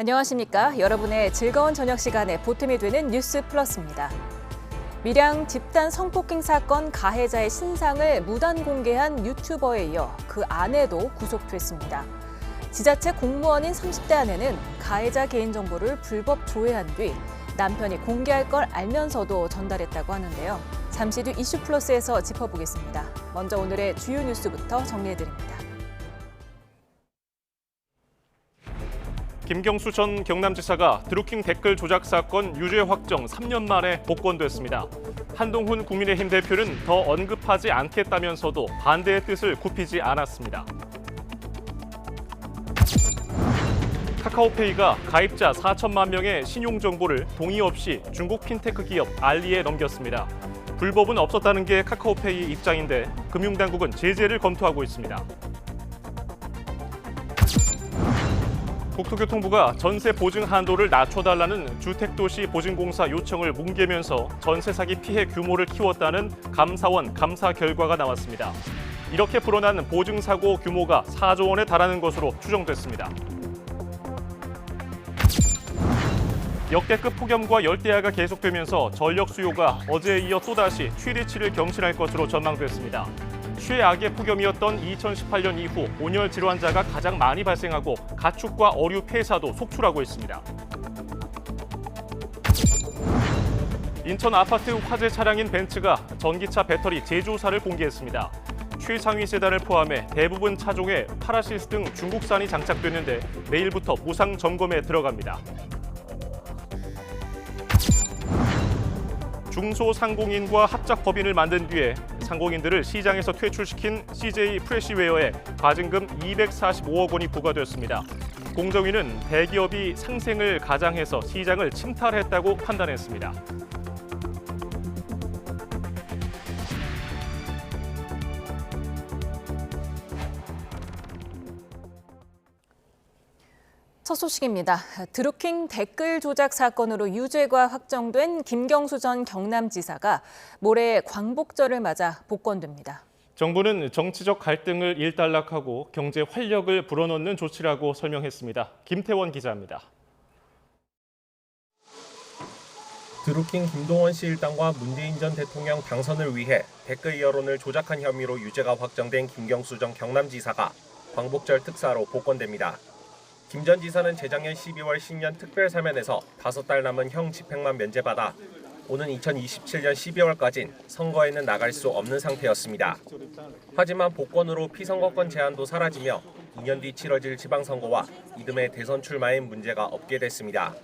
안녕하십니까. 여러분의 즐거운 저녁 시간에 보탬이 되는 뉴스 플러스입니다. 밀양 집단 성폭행 사건 가해자의 신상을 무단 공개한 유튜버에 이어 그 아내도 구속됐습니다. 지자체 공무원인 30대 아내는 가해자 개인정보를 불법 조회한 뒤 남편이 공개할 걸 알면서도 전달했다고 하는데요. 잠시 뒤 이슈 플러스에서 짚어보겠습니다. 먼저 오늘의 주요 뉴스부터 정리해드립니다. 김경수 전 경남지사가 드루킹 댓글 조작 사건 유죄 확정 3년 만에 복권됐습니다. 한동훈 국민의힘 대표는 더 언급하지 않겠다면서도 반대의 뜻을 굽히지 않았습니다. 카카오페이가 가입자 4천만 명의 신용정보를 동의 없이 중국 핀테크 기업 알리에 넘겼습니다. 불법은 없었다는 게 카카오페이 입장인데 금융당국은 제재를 검토하고 있습니다. 국토교통부가 전세 보증 한도를 낮춰달라는 주택도시 보증공사 요청을 뭉개면서 전세 사기 피해 규모를 키웠다는 감사원 감사 결과가 나왔습니다. 이렇게 불어난 보증사고 규모가 4조 원에 달하는 것으로 추정됐습니다. 역대급 폭염과 열대야가 계속되면서 전력 수요가 어제에 이어 또다시 최대치를 경신할 것으로 전망됐습니다. 최악의 폭염이었던 2018년 이후 온열 질환자가 가장 많이 발생하고 가축과 어류 폐사도 속출하고 있습니다. 인천 아파트 화재 차량인 벤츠가 전기차 배터리 제조사를 공개했습니다. 최상위 세단을 포함해 대부분 차종에 파라시스 등 중국산이 장착됐는데 내일부터 무상 점검에 들어갑니다. 중소상공인과 합작법인을 만든 뒤에 상공인들을 시장에서 퇴출시킨 CJ 프레시웨어에 과징금 245억 원이 부과됐습니다. 공정위는 대기업이 상생을 가장해서 시장을 침탈했다고 판단했습니다. 첫 소식입니다. 드루킹 댓글 조작 사건으로 유죄가 확정된 김경수 전 경남지사가 모레 광복절을 맞아 복권됩니다. 정부는 정치적 갈등을 일단락하고 경제 활력을 불어넣는 조치라고 설명했습니다. 김태원 기자입니다. 드루킹 김동원 씨 일당과 문재인 전 대통령 당선을 위해 댓글 여론을 조작한 혐의로 유죄가 확정된 김경수 전 경남지사가 광복절 특사로 복권됩니다. 김 전 지사는 재작년 12월 신년 특별사면에서 5달 남은 형 집행만 면제받아 오는 2027년 12월까진 선거에는 나갈 수 없는 상태였습니다. 하지만 복권으로 피선거권 제한도 사라지며 2년 뒤 치러질 지방선거와 이듬해 대선 출마엔 문제가 없게 됐습니다.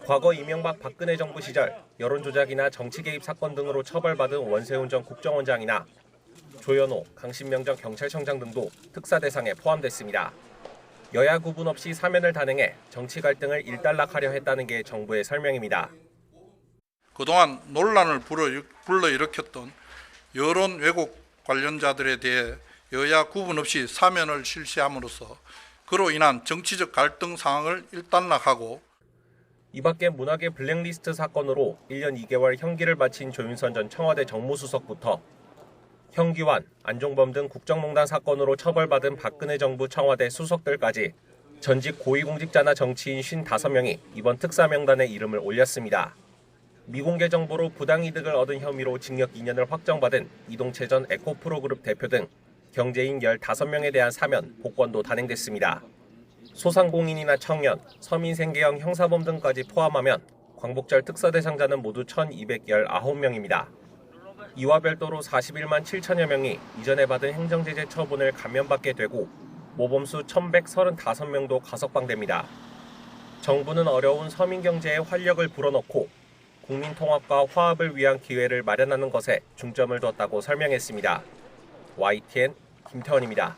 과거 이명박 박근혜 정부 시절 여론조작이나 정치 개입 사건 등으로 처벌받은 원세훈 전 국정원장이나 조현오, 강신명 전 경찰청장 등도 특사 대상에 포함됐습니다. 여야 구분 없이 사면을 단행해 정치 갈등을 일단락하려 했다는 게 정부의 설명입니다. 그동안 논란을 불러일으켰던 여론 왜곡 관련자들에 대해 여야 구분 없이 사면을 실시함으로써 그로 인한 정치적 갈등 상황을 일단락하고 이 밖에 문학의 블랙리스트 사건으로 1년 2개월 형기를 마친 조윤선 전 청와대 정무수석부터 형기환, 안종범 등 국정농단 사건으로 처벌받은 박근혜 정부 청와대 수석들까지 전직 고위공직자나 정치인 55명이 이번 특사 명단에 이름을 올렸습니다. 미공개 정보로 부당이득을 얻은 혐의로 징역 2년을 확정받은 이동채 전 에코프로그룹 대표 등 경제인 15명에 대한 사면, 복권도 단행됐습니다. 소상공인이나 청년, 서민생계형 형사범 등까지 포함하면 광복절 특사 대상자는 모두 1,219명입니다. 이와 별도로 41만 7천여 명이 이전에 받은 행정제재 처분을 감면받게 되고 모범수 1,135명도 가석방됩니다. 정부는 어려운 서민 경제에 활력을 불어넣고 국민 통합과 화합을 위한 기회를 마련하는 것에 중점을 뒀다고 설명했습니다. YTN 김태원입니다.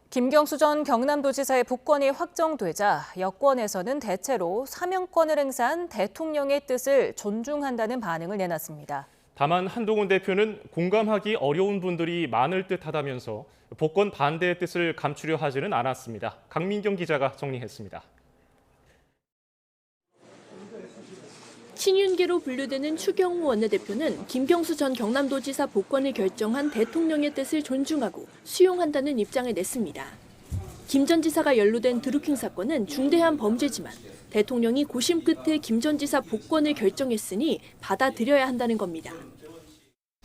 김경수 전 경남도지사의 복권이 확정되자 여권에서는 대체로 사명권을 행사한 대통령의 뜻을 존중한다는 반응을 내놨습니다. 다만 한동훈 대표는 공감하기 어려운 분들이 많을 듯하다면서 복권 반대의 뜻을 감추려 하지는 않았습니다. 강민경 기자가 정리했습니다. 친윤계로 분류되는 추경호 원내대표는 김경수 전 경남도지사 복권을 결정한 대통령의 뜻을 존중하고 수용한다는 입장을 냈습니다. 김 전 지사가 연루된 드루킹 사건은 중대한 범죄지만 대통령이 고심 끝에 김 전 지사 복권을 결정했으니 받아들여야 한다는 겁니다.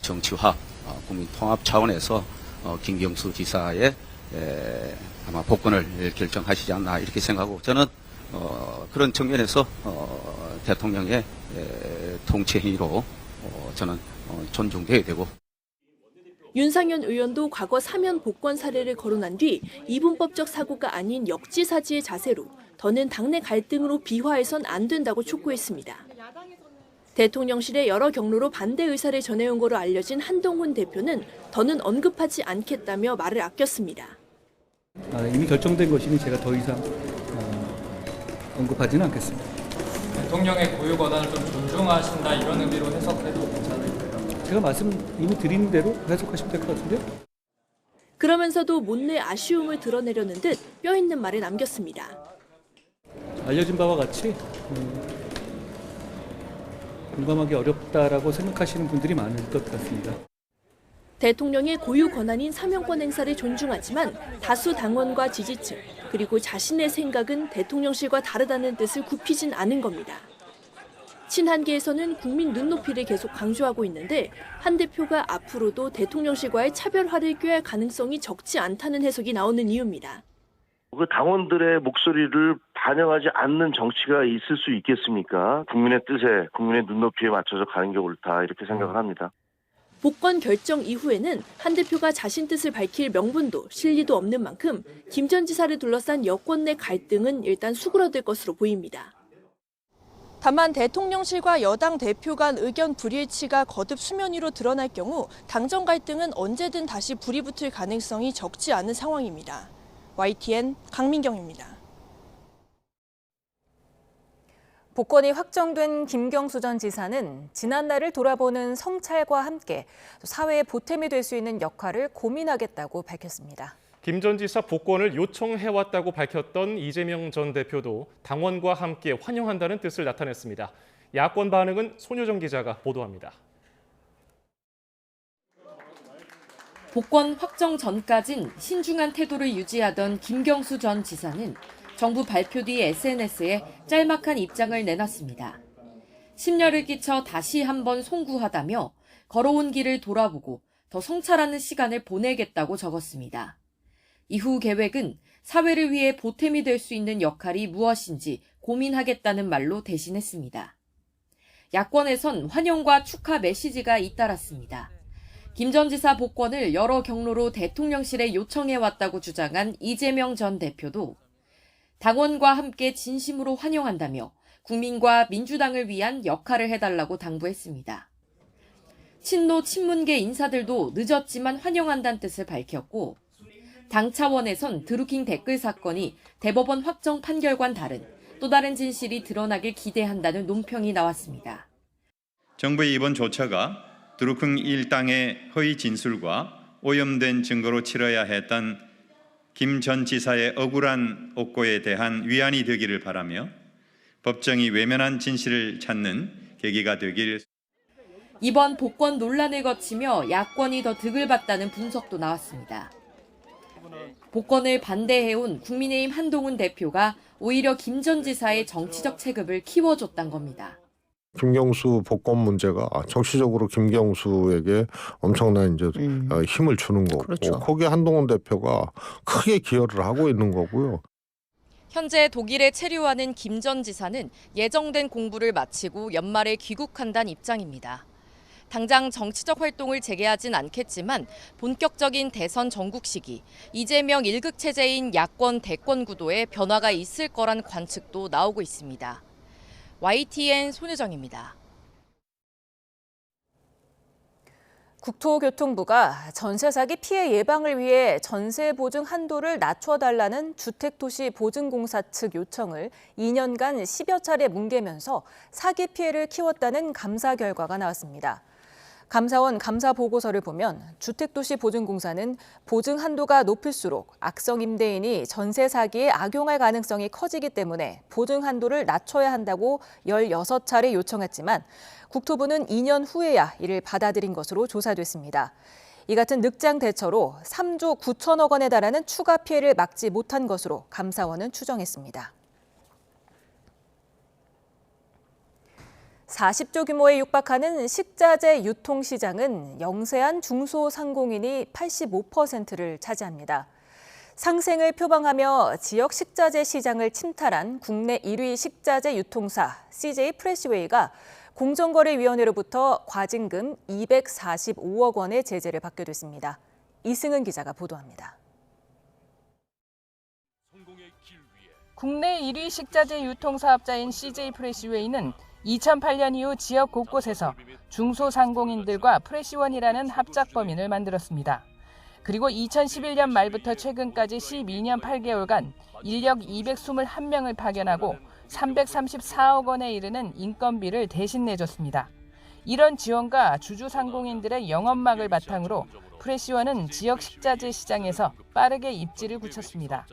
정치화, 국민 통합 차원에서 김경수 지사의 아마 복권을 결정하시지 않나 이렇게 생각하고 저는 그런 측면에서 대통령의 통치 행위로 저는 존중돼야 되고. 윤상현 의원도 과거 사면 복권 사례를 거론한 뒤 이분법적 사고가 아닌 역지사지의 자세로 더는 당내 갈등으로 비화해선 안 된다고 촉구했습니다. 대통령실에 여러 경로로 반대 의사를 전해온 거로 알려진 한동훈 대표는 더는 언급하지 않겠다며 말을 아꼈습니다. 이미 결정된 것이니 제가 더 이상 언급하지는 않겠습니다. 대통령의 고유 권한을 좀 존중하신다 이런 의미로 해석해도 괜찮을까요? 제가 이미 드린 대로 해석하시면 될 것 같은데요. 그러면서도 못내 아쉬움을 드러내려는 듯 뼈 있는 말을 남겼습니다. 알려진 바와 같이 공감하기 어렵다라고 생각하시는 분들이 많을 것 같습니다. 대통령의 고유 권한인 사명권 행사를 존중하지만 다수 당원과 지지층 그리고 자신의 생각은 대통령실과 다르다는 뜻을 굽히진 않은 겁니다. 친한계에서는 국민 눈높이를 계속 강조하고 있는데 한 대표가 앞으로도 대통령실과의 차별화를 꾀할 가능성이 적지 않다는 해석이 나오는 이유입니다. 그 당원들의 목소리를 반영하지 않는 정치가 있을 수 있겠습니까? 국민의 뜻에, 국민의 눈높이에 맞춰서 가는 게 옳다 이렇게 생각을 합니다. 복권 결정 이후에는 한 대표가 자신 뜻을 밝힐 명분도 실리도 없는 만큼 김 전 지사를 둘러싼 여권 내 갈등은 일단 수그러들 것으로 보입니다. 다만 대통령실과 여당 대표 간 의견 불일치가 거듭 수면 위로 드러날 경우 당정 갈등은 언제든 다시 불이 붙을 가능성이 적지 않은 상황입니다. YTN 강민경입니다. 복권이 확정된 김경수 전 지사는 지난날을 돌아보는 성찰과 함께 사회의 보탬이 될 수 있는 역할을 고민하겠다고 밝혔습니다. 김 전 지사 복권을 요청해왔다고 밝혔던 이재명 전 대표도 당원과 함께 환영한다는 뜻을 나타냈습니다. 야권 반응은 손효정 기자가 보도합니다. 복권 확정 전까진 신중한 태도를 유지하던 김경수 전 지사는 정부 발표 뒤 SNS에 짤막한 입장을 내놨습니다. 심려를 끼쳐 다시 한번 송구하다며 걸어온 길을 돌아보고 더 성찰하는 시간을 보내겠다고 적었습니다. 이후 계획은 사회를 위해 보탬이 될 수 있는 역할이 무엇인지 고민하겠다는 말로 대신했습니다. 야권에선 환영과 축하 메시지가 잇따랐습니다. 김 전 지사 복권을 여러 경로로 대통령실에 요청해왔다고 주장한 이재명 전 대표도 당원과 함께 진심으로 환영한다며 국민과 민주당을 위한 역할을 해달라고 당부했습니다. 친노 친문계 인사들도 늦었지만 환영한다는 뜻을 밝혔고 당 차원에선 드루킹 댓글 사건이 대법원 확정 판결과는 다른 또 다른 진실이 드러나길 기대한다는 논평이 나왔습니다. 정부의 이번 조처가 드루킹 일당의 허위 진술과 오염된 증거로 치러야 했던 김 전 지사의 억울한 옥고에 대한 위안이 되기를 바라며 법정이 외면한 진실을 찾는 계기가 되길. 이번 복권 논란을 거치며 야권이 더 득을 봤다는 분석도 나왔습니다. 복권을 반대해온 국민의힘 한동훈 대표가 오히려 김 전 지사의 정치적 체급을 키워줬단 겁니다. 김경수 복권 문제가 정치적으로 김경수에게 엄청난 힘을 주는 거고, 그렇죠. 거기에 한동훈 대표가 크게 기여를 하고 있는 거고요. 현재 독일에 체류하는 김 전 지사는 예정된 공부를 마치고 연말에 귀국한다는 입장입니다. 당장 정치적 활동을 재개하진 않겠지만 본격적인 대선 전국 시기, 이재명 1극 체제인 야권 대권 구도에 변화가 있을 거란 관측도 나오고 있습니다. YTN 손혜정입니다. 국토교통부가 전세 사기 피해 예방을 위해 전세 보증 한도를 낮춰달라는 주택도시보증공사 측 요청을 2년간 10여 차례 뭉개면서 사기 피해를 키웠다는 감사 결과가 나왔습니다. 감사원 감사 보고서를 보면 주택도시보증공사는 보증 한도가 높을수록 악성 임대인이 전세 사기에 악용할 가능성이 커지기 때문에 보증 한도를 낮춰야 한다고 16차례 요청했지만 국토부는 2년 후에야 이를 받아들인 것으로 조사됐습니다. 이 같은 늑장 대처로 3조 9천억 원에 달하는 추가 피해를 막지 못한 것으로 감사원은 추정했습니다. 40조 규모에 육박하는 식자재 유통시장은 영세한 중소상공인이 85%를 차지합니다. 상생을 표방하며 지역 식자재 시장을 침탈한 국내 1위 식자재 유통사 CJ 프레시웨이가 공정거래위원회로부터 과징금 245억 원의 제재를 받게 됐습니다. 이승은 기자가 보도합니다. 국내 1위 식자재 유통사업자인 CJ 프레시웨이는 2008년 이후 지역 곳곳에서 중소상공인들과 프레시원이라는 합작 범인을 만들었습니다. 그리고 2011년 말부터 최근까지 12년 8개월간 인력 221명을 파견하고 334억 원에 이르는 인건비를 대신 내줬습니다. 이런 지원과 주주상공인들의 영업막을 바탕으로 프레시원은 지역 식자재 시장에서 빠르게 입지를 굳혔습니다.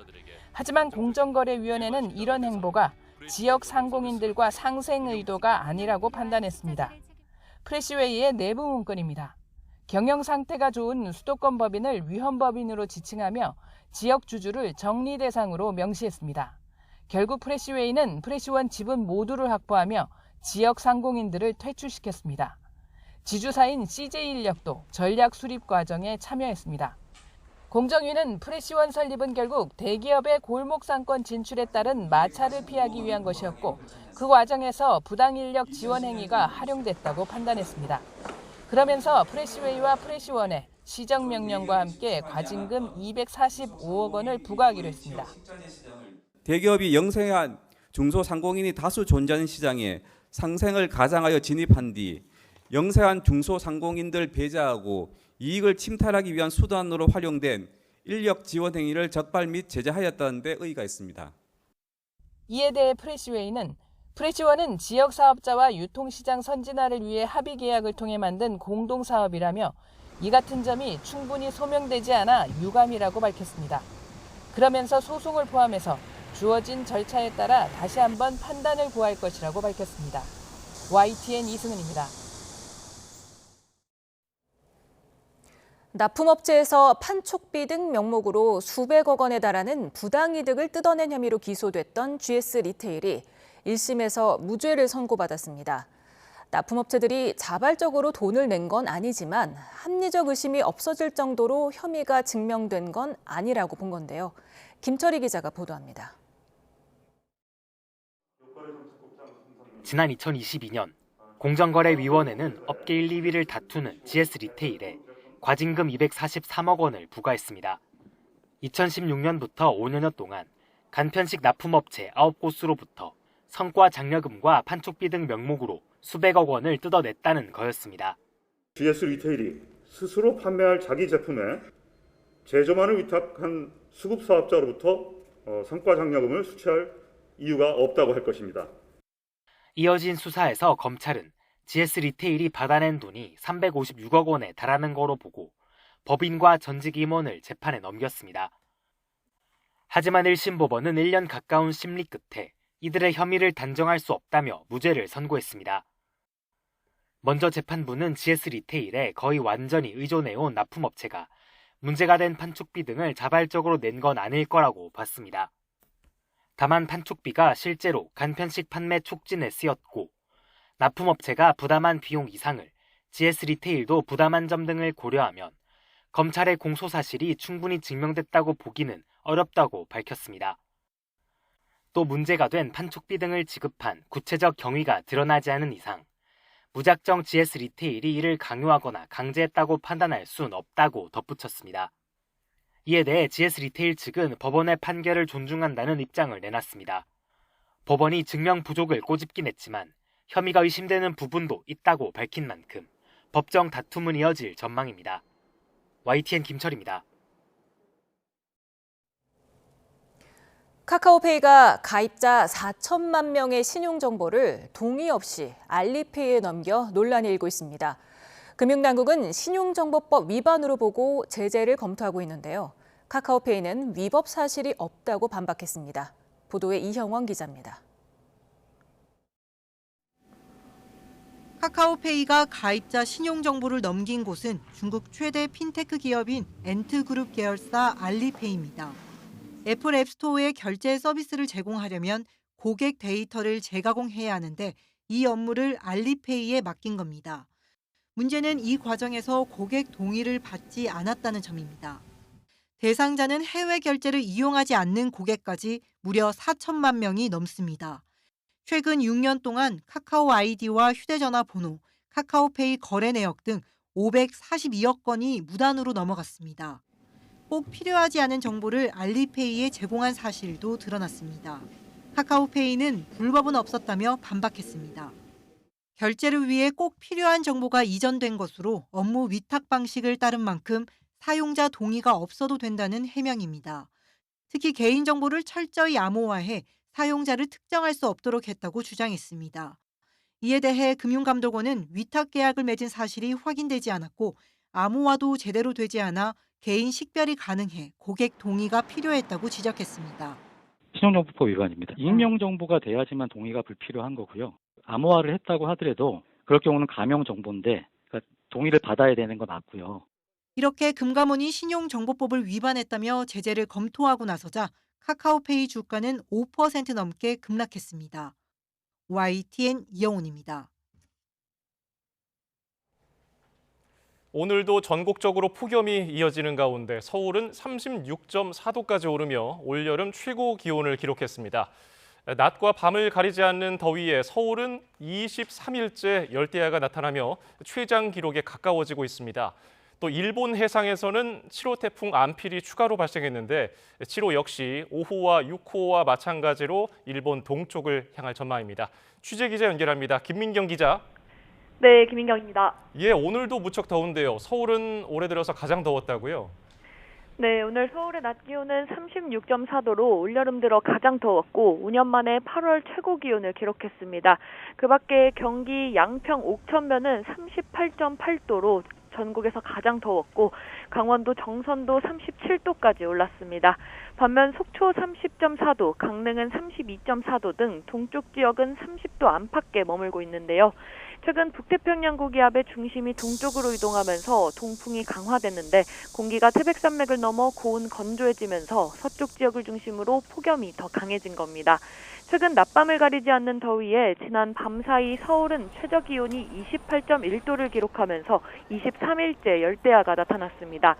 하지만 공정거래위원회는 이런 행보가 지역 상공인들과 상생 의도가 아니라고 판단했습니다. 프레시웨이의 내부 문건입니다. 경영 상태가 좋은 수도권 법인을 위헌 법인으로 지칭하며 지역 주주를 정리 대상으로 명시했습니다. 결국 프레시웨이는 프레시원 지분 모두를 확보하며 지역 상공인들을 퇴출시켰습니다. 지주사인 CJ인력도 전략 수립 과정에 참여했습니다. 공정위는 프레시원 설립은 결국 대기업의 골목 상권 진출에 따른 마찰을 피하기 위한 것이었고 그 과정에서 부당 인력 지원 행위가 활용됐다고 판단했습니다. 그러면서 프레시웨이와 프레시원에 시정명령과 함께 과징금 245억 원을 부과하기로 했습니다. 대기업이 영세한 중소상공인이 다수 존재하는 시장에 상생을 가장하여 진입한 뒤 영세한 중소상공인들 배제하고 이익을 침탈하기 위한 수단으로 활용된 인력 지원 행위를 적발 및 제재하였다는 데 의의가 있습니다. 이에 대해 프레시원은 지역 사업자와 유통시장 선진화를 위해 합의 계약을 통해 만든 공동사업이라며 이 같은 점이 충분히 소명되지 않아 유감이라고 밝혔습니다. 그러면서 소송을 포함해서 주어진 절차에 따라 다시 한번 판단을 구할 것이라고 밝혔습니다. YTN 이승은입니다. 납품업체에서 판촉비 등 명목으로 수백억 원에 달하는 부당이득을 뜯어낸 혐의로 기소됐던 GS 리테일이 1심에서 무죄를 선고받았습니다. 납품업체들이 자발적으로 돈을 낸 건 아니지만 합리적 의심이 없어질 정도로 혐의가 증명된 건 아니라고 본 건데요. 김철희 기자가 보도합니다. 지난 2022년 공정거래위원회는 업계 1, 2위를 다투는 GS 리테일에 과징금 243억 원을 부과했습니다. 2016년부터 5년여 동안 간편식 납품업체 9곳으로부터 성과 장려금과 판촉비 등 명목으로 수백억 원을 뜯어냈다는 거였습니다. GS 리테일이 스스로 판매할 자기 제품에 제조만을 위탁한 수급 사업자로부터 성과 장려금을 수취할 이유가 없다고 할 것입니다. 이어진 수사에서 검찰은 GS 리테일이 받아낸 돈이 356억 원에 달하는 거로 보고 법인과 전직 임원을 재판에 넘겼습니다. 하지만 1심 법원은 1년 가까운 심리 끝에 이들의 혐의를 단정할 수 없다며 무죄를 선고했습니다. 먼저 재판부는 GS 리테일에 거의 완전히 의존해온 납품업체가 문제가 된 판촉비 등을 자발적으로 낸 건 아닐 거라고 봤습니다. 다만 판촉비가 실제로 간편식 판매 촉진에 쓰였고 납품업체가 부담한 비용 이상을 GS 리테일도 부담한 점 등을 고려하면 검찰의 공소 사실이 충분히 증명됐다고 보기는 어렵다고 밝혔습니다. 또 문제가 된 판촉비 등을 지급한 구체적 경위가 드러나지 않은 이상 무작정 GS 리테일이 이를 강요하거나 강제했다고 판단할 수는 없다고 덧붙였습니다. 이에 대해 GS 리테일 측은 법원의 판결을 존중한다는 입장을 내놨습니다. 법원이 증명 부족을 꼬집긴 했지만 혐의가 의심되는 부분도 있다고 밝힌 만큼 법정 다툼은 이어질 전망입니다. YTN 김철입니다. 카카오페이가 가입자 4천만 명의 신용정보를 동의 없이 알리페이에 넘겨 논란이 일고 있습니다. 금융당국은 신용정보법 위반으로 보고 제재를 검토하고 있는데요. 카카오페이는 위법 사실이 없다고 카카오페이가 가입자 신용정보를 넘긴 곳은 중국 최대 핀테크 기업인 엔트그룹 계열사 알리페이입니다. 애플 앱스토어에 결제 서비스를 제공하려면 고객 데이터를 재가공해야 하는데 이 업무를 알리페이에 맡긴 겁니다. 문제는 이 과정에서 고객 동의를 받지 않았다는 점입니다. 대상자는 해외 결제를 이용하지 않는 고객까지 무려 4천만 명이 넘습니다. 최근 6년 동안 카카오 아이디와 휴대전화 번호, 카카오페이 거래 내역 등 542억 건이 무단으로 넘어갔습니다. 꼭 필요하지 않은 정보를 알리페이에 제공한 사실도 드러났습니다. 카카오페이는 불법은 없었다며 반박했습니다. 결제를 위해 꼭 필요한 정보가 이전된 것으로 업무 위탁 방식을 따른 만큼 사용자 동의가 없어도 된다는 해명입니다. 특히 개인정보를 철저히 암호화해 사용자를 특정할 수 없도록 했다고 주장했습니다. 이에 대해 금융감독원은 위탁 계약을 맺은 사실이 확인되지 않았고 암호화도 제대로 되지 않아 개인 식별이 가능해 고객 동의가 필요했다고 지적했습니다. 신용정보법 위반입니다. 익명정보가 돼야지만 동의가 불필요한 거고요. 암호화를 했다고 하더라도 그럴 경우는 가명정보인데 그러니까 동의를 받아야 되는 건 맞고요. 이렇게 금감원이 신용정보법을 위반했다며 제재를 검토하고 나서자 카카오페이 주가는 5% 넘게 급락했습니다. YTN 이영훈입니다. 오늘도 전국적으로 폭염이 이어지는 가운데 서울은 36.4도까지 오르며 올여름 최고 기온을 기록했습니다. 낮과 밤을 가리지 않는 더위에 서울은 23일째 열대야가 나타나며 최장 기록에 가까워지고 있습니다. 또 일본 해상에서는 7호 태풍 안필이 추가로 발생했는데 7호 역시 5호와 6호와 마찬가지로 일본 동쪽을 향할 전망입니다. 취재 기자 연결합니다. 김민경 기자. 네, 김민경입니다. 예, 오늘도 무척 더운데요. 서울은 올해 들어서 가장 더웠다고요? 네, 오늘 서울의 낮 기온은 36.4도로 올여름 들어 가장 더웠고 5년 만에 8월 최고 기온을 기록했습니다. 그 밖에 경기 양평 옥천면은 38.8도로 전국에서 가장 더웠고 강원도 정선도 37도까지 올랐습니다. 반면 속초 30.4도, 강릉은 32.4도 등 동쪽 지역은 30도 안팎에 머물고 있는데요. 최근 북태평양 고기압의 중심이 동쪽으로 이동하면서 동풍이 강화됐는데 공기가 태백산맥을 넘어 고온 건조해지면서 서쪽 지역을 중심으로 폭염이 더 강해진 겁니다. 최근 낮밤을 가리지 않는 더위에 지난 밤 사이 서울은 최저 기온이 28.1도를 기록하면서 23일째 열대야가 나타났습니다.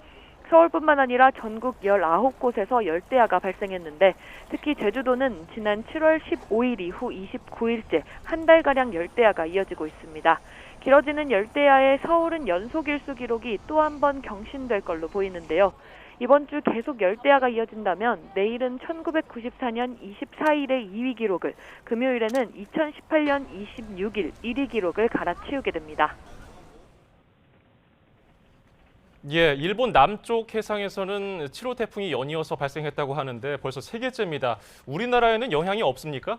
서울뿐만 아니라 전국 19곳에서 열대야가 발생했는데 특히 제주도는 지난 7월 15일 이후 29일째 한 달가량 열대야가 이어지고 있습니다. 길어지는 열대야에 서울은 연속 일수 기록이 또 한 번 경신될 걸로 보이는데요. 이번 주 계속 열대야가 이어진다면 내일은 1994년 24일의 2위 기록을, 금요일에는 2018년 26일 1위 기록을 갈아치우게 됩니다. 예, 일본 남쪽 해상에서는 7호 태풍이 연이어서 발생했다고 하는데 벌써 3개째입니다. 우리나라에는 영향이 없습니까?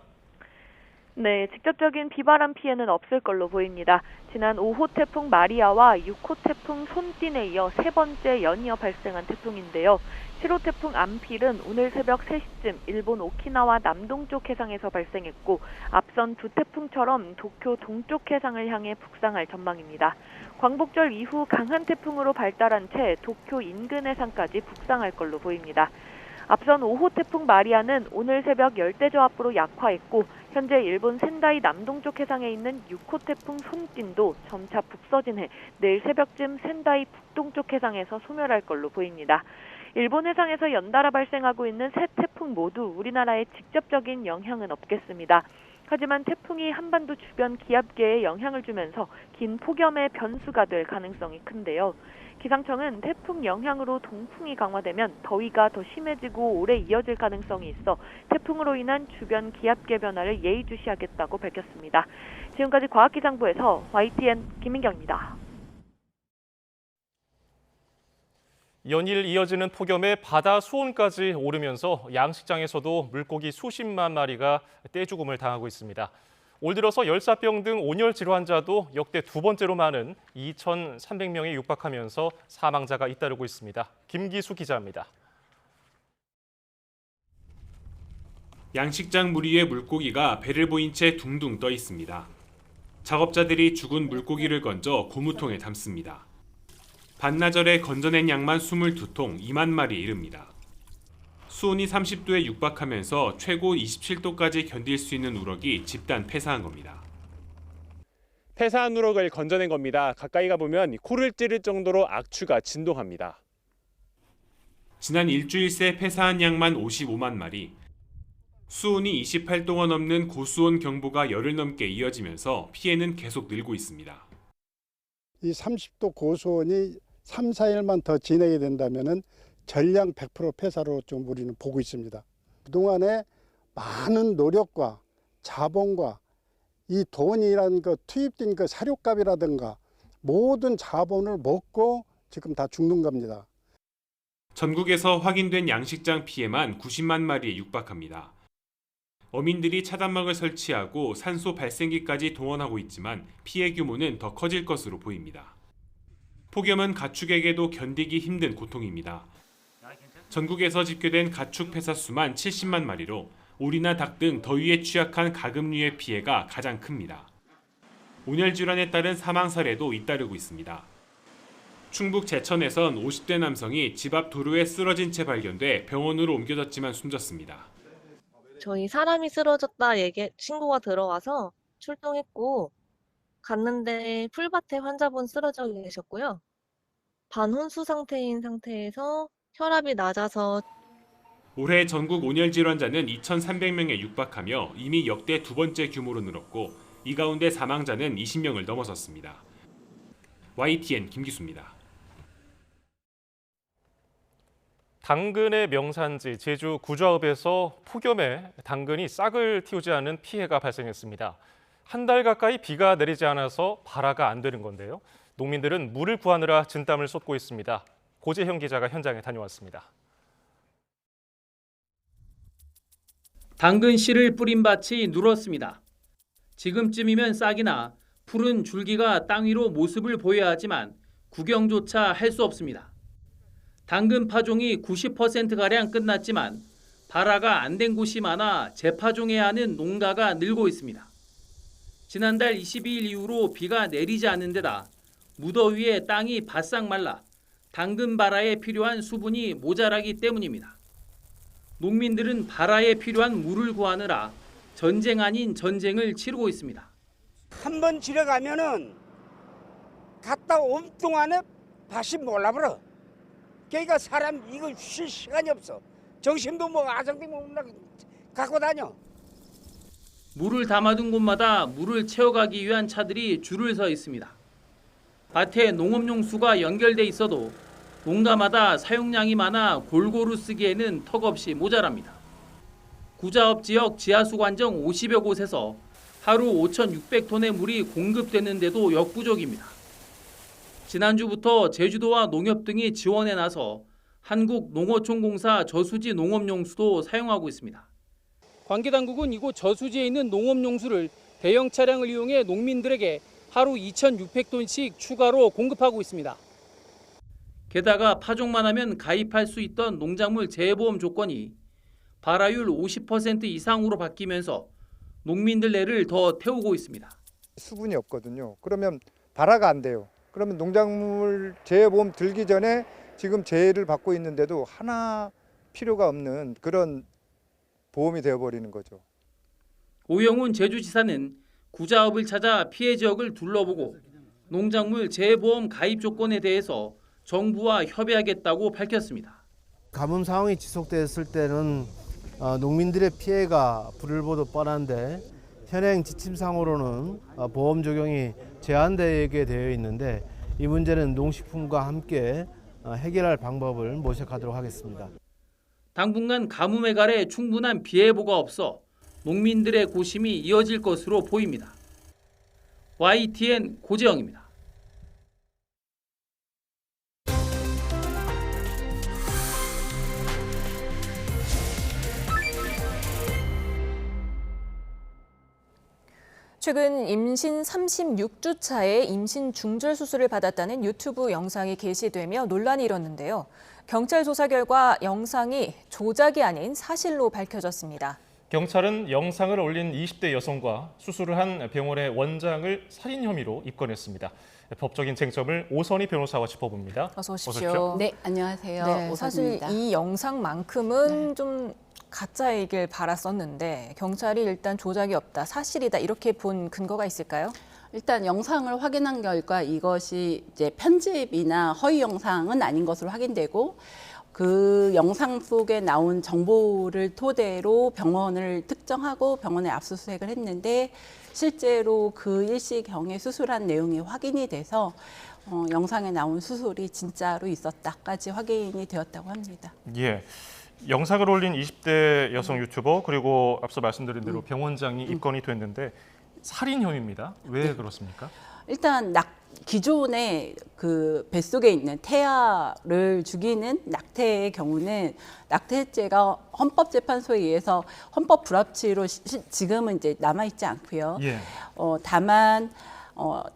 네, 직접적인 비바람 피해는 없을 걸로 보입니다. 지난 5호 태풍 마리아와 6호 태풍 손띠에 이어 세 번째 연이어 발생한 태풍인데요. 7호 태풍 안필은 오늘 새벽 3시쯤 일본 오키나와 남동쪽 해상에서 발생했고 앞선 두 태풍처럼 도쿄 동쪽 해상을 향해 북상할 전망입니다. 광복절 이후 강한 태풍으로 발달한 채 도쿄 인근 해상까지 북상할 걸로 보입니다. 앞선 5호 태풍 마리아는 오늘 새벽 열대저압으로 약화했고 현재 일본 센다이 남동쪽 해상에 있는 6호 태풍 손찐도 점차 북서진해 내일 새벽쯤 센다이 북동쪽 해상에서 소멸할 걸로 보입니다. 일본 해상에서 연달아 발생하고 있는 세 태풍 모두 우리나라에 직접적인 영향은 없겠습니다. 하지만 태풍이 한반도 주변 기압계에 영향을 주면서 긴 폭염의 변수가 될 가능성이 큰데요. 기상청은 태풍 영향으로 동풍이 강화되면 더위가 더 심해지고 오래 이어질 가능성이 있어 태풍으로 인한 주변 기압계 변화를 예의주시하겠다고 밝혔습니다. 지금까지 과학기상부에서 YTN 김민경입니다. 연일 이어지는 폭염에 바다 수온까지 오르면서 양식장에서도 물고기 수십만 마리가 떼죽음을 당하고 있습니다. 올 들어서 열사병 등 온열 질환자도 역대 두 번째로 많은 2,300명에 육박하면서 사망자가 잇따르고 있습니다. 김기수 기자입니다. 양식장 물 위에 물고기가 배를 보인 채 둥둥 떠 있습니다. 작업자들이 죽은 물고기를 건져 고무통에 담습니다. 반나절에 건져낸 양만 22통, 2만 마리에 이릅니다. 수온이 30도에 육박하면서 최고 27도까지 견딜 수 있는 우럭이 집단 폐사한 겁니다. 폐사한 우럭을 건져낸 겁니다. 가까이 가보면 코를 찌를 정도로 악취가 진동합니다. 지난 일주일 새 폐사한 양만 55만 마리. 수온이 28도가 넘는 고수온 경보가 열흘 넘게 이어지면서 피해는 계속 늘고 있습니다. 이 30도 고수온이 3, 4일만 더 지내게 된다면 전량 100% 폐사로 좀 우리는 보고 있습니다. 그동안에 많은 노력과 자본과 이 돈이라는 그 투입된 그 사료값이라든가 모든 자본을 먹고 지금 다 죽는 겁니다. 전국에서 확인된 양식장 피해만 90만 마리에 육박합니다. 어민들이 차단막을 설치하고 산소 발생기까지 동원하고 있지만 피해 규모는 더 커질 것으로 보입니다. 폭염은 가축에게도 견디기 힘든 고통입니다. 전국에서 집계된 가축 폐사 수만 70만 마리로 오리나 닭 등 더위에 취약한 가금류의 피해가 가장 큽니다. 온열 질환에 따른 사망 사례도 잇따르고 있습니다. 충북 제천에선 50대 남성이 집 앞 도로에 쓰러진 채 발견돼 병원으로 옮겨졌지만 숨졌습니다. 저희 사람이 쓰러졌다 신고가 들어와서 출동했고 갔는데 풀밭에 환자분 쓰러져 계셨고요. 반혼수 상태인 상태에서 혈압이 낮아서 올해 전국 온열 질환자는 2,300명에 육박하며 이미 역대 두 번째 규모로 늘었고 이 가운데 사망자는 20명을 넘어섰습니다. YTN 김기수입니다. 당근의 명산지 제주 구좌읍에서 폭염에 당근이 싹을 틔우지 않은 피해가 발생했습니다. 한 달 가까이 비가 내리지 않아서 발화가 안 되는 건데요. 농민들은 물을 구하느라 진땀을 쏟고 있습니다. 고재형 기자가 현장에 다녀왔습니다. 당근 씨를 뿌린 밭이 누렇습니다. 지금쯤이면 싹이 나 푸른 줄기가 땅 위로 모습을 보여야 하지만 구경조차 할 수 없습니다. 당근 파종이 90%가량 끝났지만 발화가 안 된 곳이 많아 재파종해야 하는 농가가 늘고 있습니다. 지난달 22일 이후로 비가 내리지 않는 데다 무더위에 땅이 바싹 말라 당근 발화에 필요한 수분이 모자라기 때문입니다. 농민들은 발화에 필요한 물을 구하느라 전쟁 아닌 전쟁을 치르고 있습니다. 한 번 지나가면은 갔다 온 동안에 밭이 몰라버려. 그러니까 사람 이거 쉴 시간이 없어. 정신도 뭐 아정도 뭐 갖고 다녀. 물을 담아둔 곳마다 물을 채워가기 위한 차들이 줄을 서 있습니다. 밭에 농업용수가 연결돼 있어도 농가마다 사용량이 많아 골고루 쓰기에는 턱없이 모자랍니다. 구좌읍 지역 지하수 관정 50여 곳에서 하루 5,600톤의 물이 공급되는데도 역부족입니다. 지난주부터 제주도와 농협 등이 지원에 나서 한국농어촌공사 저수지 농업용수도 사용하고 있습니다. 관계당국은 이곳 저수지에 있는 농업용수를 대형 차량을 이용해 농민들에게 하루 2,600톤씩 추가로 공급하고 있습니다. 게다가 파종만 하면 가입할 수 있던 농작물 재해보험 조건이 발화율 50% 이상으로 바뀌면서 농민들 내를 더 태우고 있습니다. 수분이 없거든요. 그러면 발화가 안 돼요. 그러면 농작물 재해보험 들기 전에 지금 재해를 받고 있는데도 하나 필요가 없는 그런 보험이 되어버리는 거죠. 오영훈 제주지사는 구좌읍을 찾아 피해 지역을 둘러보고 농작물 재해보험 가입 조건에 대해서 정부와 협의하겠다고 밝혔습니다. 가뭄 상황이 지속됐을 때는 농민들의 피해가 불을 보듯 뻔한데 현행 지침상으로는 보험 적용이 제한되게 되어 있는데 이 문제는 농식품과 함께 해결할 방법을 모색하도록 하겠습니다. 당분간 가뭄에 가래 충분한 비 예보가 없어 농민들의 고심이 이어질 것으로 보입니다. YTN 고재영입니다. 최근 임신 36주 차에 임신 중절 수술을 받았다는 유튜브 영상이 게시되며 논란이 일었는데요. 경찰 조사 결과 영상이 조작이 아닌 사실로 밝혀졌습니다. 경찰은 영상을 올린 20대 여성과 수술을 한 병원의 원장을 살인 혐의로 입건했습니다. 법적인 쟁점을 오선희 변호사와 짚어봅니다. 어서 오십시오. 네, 안녕하세요. 네, 사실 오선희입니다. 이 영상만큼은 좀 가짜이길 바랐었는데 경찰이 일단 조작이 없다, 사실이다 이렇게 본 근거가 있을까요? 일단 영상을 확인한 결과 이것이 이제 편집이나 허위 영상은 아닌 것으로 확인되고 그 영상 속에 나온 정보를 토대로 병원을 특정하고 병원에 압수수색을 했는데 실제로 그 일시경에 수술한 내용이 확인이 돼서 영상에 나온 수술이 진짜로 있었다까지 확인이 되었다고 합니다. 예. 영상을 올린 20대 여성 유튜버 그리고 앞서 말씀드린 대로 병원장이 입건이 됐는데 살인 혐의입니다. 왜 그렇습니까? 일단 기존에 그 뱃속에 있는 태아를 죽이는 낙태의 경우는 낙태죄가 헌법재판소에 의해서 헌법 불합치로 지금은 이제 남아있지 않고요. 예. 다만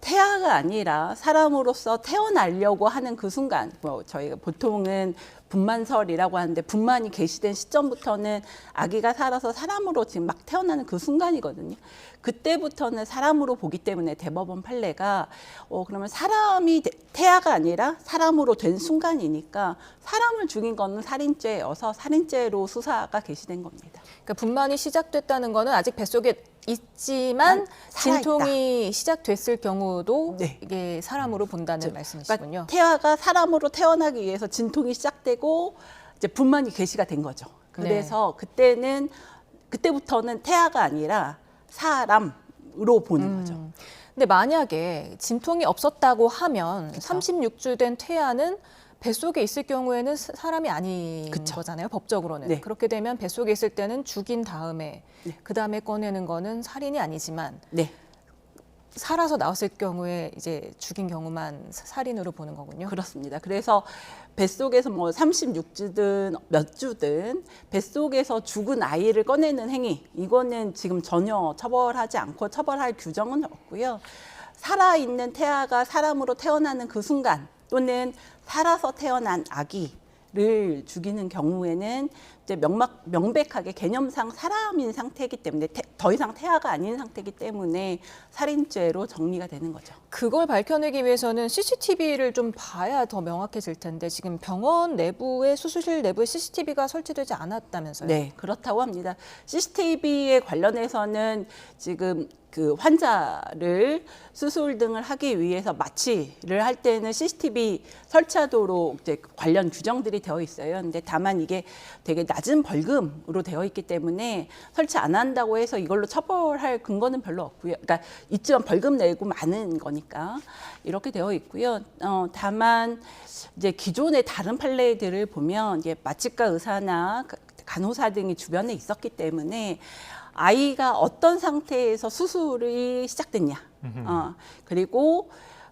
태아가 아니라 사람으로서 태어나려고 하는 그 순간, 저희가 보통은 분만설이라고 하는데 분만이 개시된 시점부터는 아기가 살아서 사람으로 지금 막 태어나는 그 순간이거든요. 그때부터는 사람으로 보기 때문에 대법원 판례가 그러면 사람이 태아가 아니라 사람으로 된 순간이니까 사람을 죽인 거는 살인죄여서 살인죄로 수사가 개시된 겁니다. 그러니까 분만이 시작됐다는 거는 아직 뱃속에 있지만 진통이 시작됐을 경우도 이게 사람으로 본다는 말씀이시군요. 그러니까 태아가 사람으로 태어나기 위해서 진통이 시작되고 이제 분만이 개시가 된 거죠. 그래서 그때부터는 태아가 아니라 사람으로 보는 거죠. 근데 만약에 진통이 없었다고 하면 36주 된 태아는 뱃속에 있을 경우에는 사람이 아닌 거잖아요, 법적으로는. 네. 그렇게 되면 뱃속에 있을 때는 죽인 다음에 그다음에 꺼내는 거는 살인이 아니지만 살아서 나왔을 경우에 이제 죽인 경우만 살인으로 보는 거군요. 그렇습니다. 그래서 뱃속에서 뭐 36주든 몇 주든 뱃속에서 죽은 아이를 꺼내는 행위, 이거는 지금 전혀 처벌하지 않고 처벌할 규정은 없고요. 살아있는 태아가 사람으로 태어나는 그 순간 또는 살아서 태어난 아기를 죽이는 경우에는 이제 명백하게 개념상 사람인 상태이기 때문에 더 이상 태아가 아닌 상태이기 때문에 살인죄로 정리가 되는 거죠. 그걸 밝혀내기 위해서는 CCTV를 좀 봐야 더 명확해질 텐데 지금 병원 내부에 수술실 내부에 CCTV가 설치되지 않았다면서요? 네, 그렇다고 합니다. CCTV에 관련해서는 지금 그 환자를 수술 등을 하기 위해서 마취를 할 때는 CCTV 설치하도록 이제 관련 규정들이 되어 있어요. 근데 다만 이게 되게 낮은 벌금으로 되어 있기 때문에 설치 안 한다고 해서 이걸로 처벌할 근거는 별로 없고요. 그러니까 있지만 벌금 내고 많은 거니까 이렇게 되어 있고요. 다만 이제 기존의 다른 판례들을 보면 이제 마취과 의사나 간호사 등이 주변에 있었기 때문에 아이가 어떤 상태에서 수술이 시작됐냐. 그리고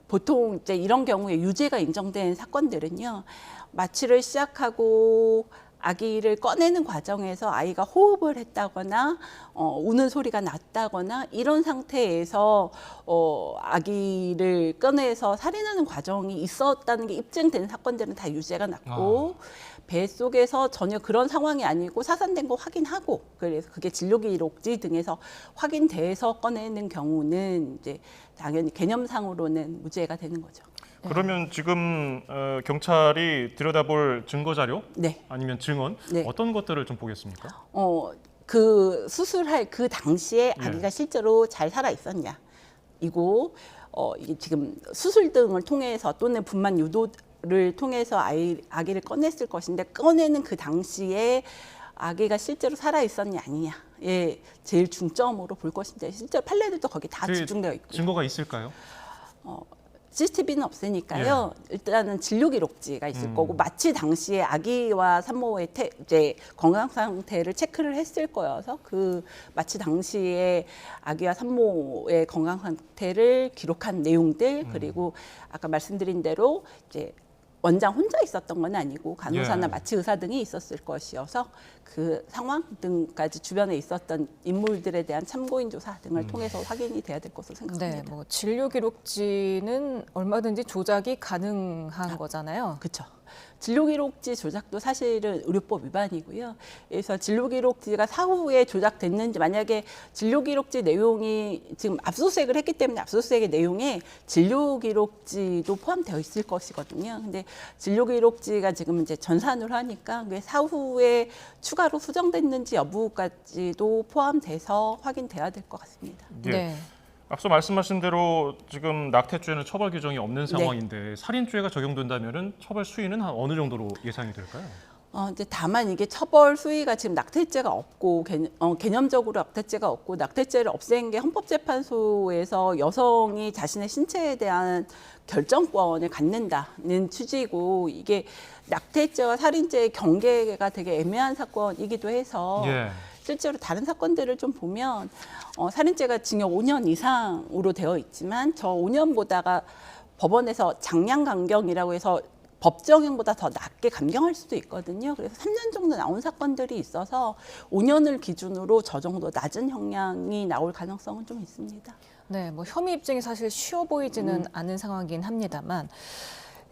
보통 이제 이런 경우에 유죄가 인정된 사건들은요, 마취를 시작하고 아기를 꺼내는 과정에서 아이가 호흡을 했다거나 우는 소리가 났다거나 이런 상태에서 아기를 꺼내서 살인하는 과정이 있었다는 게 입증된 사건들은 다 유죄가 났고 뱃속에서 전혀 그런 상황이 아니고 사산된 거 확인하고 그래서 그게 진료기록지 등에서 확인돼서 꺼내는 경우는 이제 당연히 개념상으로는 무죄가 되는 거죠. 그러면 지금 경찰이 들여다볼 증거 자료 아니면 증언 어떤 것들을 좀 보겠습니까? 그 수술할 그 당시에 아기가 실제로 잘 살아 있었냐, 이거 이게 지금 수술 등을 통해서 또는 분만 유도를 통해서 아기를 꺼냈을 것인데 꺼내는 그 당시에 아기가 실제로 살아 있었냐 아니냐에 제일 중점으로 볼 것인데 실제로 판례들도 거기 다 집중되어 있고요. 증거가 있을까요? CCTV는 없으니까요. 일단은 진료 기록지가 있을 거고 마취 당시에 아기와 산모의 이제 건강 상태를 체크를 했을 거여서 그 마취 당시에 아기와 산모의 건강 상태를 기록한 내용들 그리고 아까 말씀드린 대로 이제 원장 혼자 있었던 건 아니고 간호사나 마취 의사 등이 있었을 것이어서 그 상황 등까지 주변에 있었던 인물들에 대한 참고인 조사 등을 통해서 확인이 돼야 될 것으로 생각합니다. 네, 뭐 진료 기록지는 얼마든지 조작이 가능한 거잖아요. 그렇죠. 진료기록지 조작도 사실은 의료법 위반이고요. 그래서 진료기록지가 사후에 조작됐는지, 만약에 진료기록지 내용이 지금 압수수색을 했기 때문에 압수수색의 내용에 진료기록지도 포함되어 있을 것이거든요. 근데 진료기록지가 지금 이제 전산으로 하니까 그게 사후에 추가로 수정됐는지 여부까지도 포함돼서 확인돼야 될 것 같습니다. 네. 앞서 말씀하신 대로 지금 낙태죄는 처벌 규정이 없는 상황인데 네. 살인죄가 적용된다면은 처벌 수위는 한 어느 정도로 예상이 될까요? 이제 다만 이게 처벌 수위가 지금 낙태죄가 없고 개념적으로 낙태죄가 없고 낙태죄를 없앤 게 헌법재판소에서 여성이 자신의 신체에 대한 결정권을 갖는다는 취지고, 이게 낙태죄와 살인죄의 경계가 되게 애매한 사건이기도 해서 예. 실제로 다른 사건들을 좀 보면 살인죄가 징역 5년 이상으로 되어 있지만 저 5년보다가 법원에서 장량 감경이라고 해서 법정형보다 더 낮게 감경할 수도 있거든요. 그래서 3년 정도 나온 사건들이 있어서 5년을 기준으로 저 정도 낮은 형량이 나올 가능성은 좀 있습니다. 네, 뭐 혐의 입증이 사실 쉬워 보이지는 않은 상황이긴 합니다만,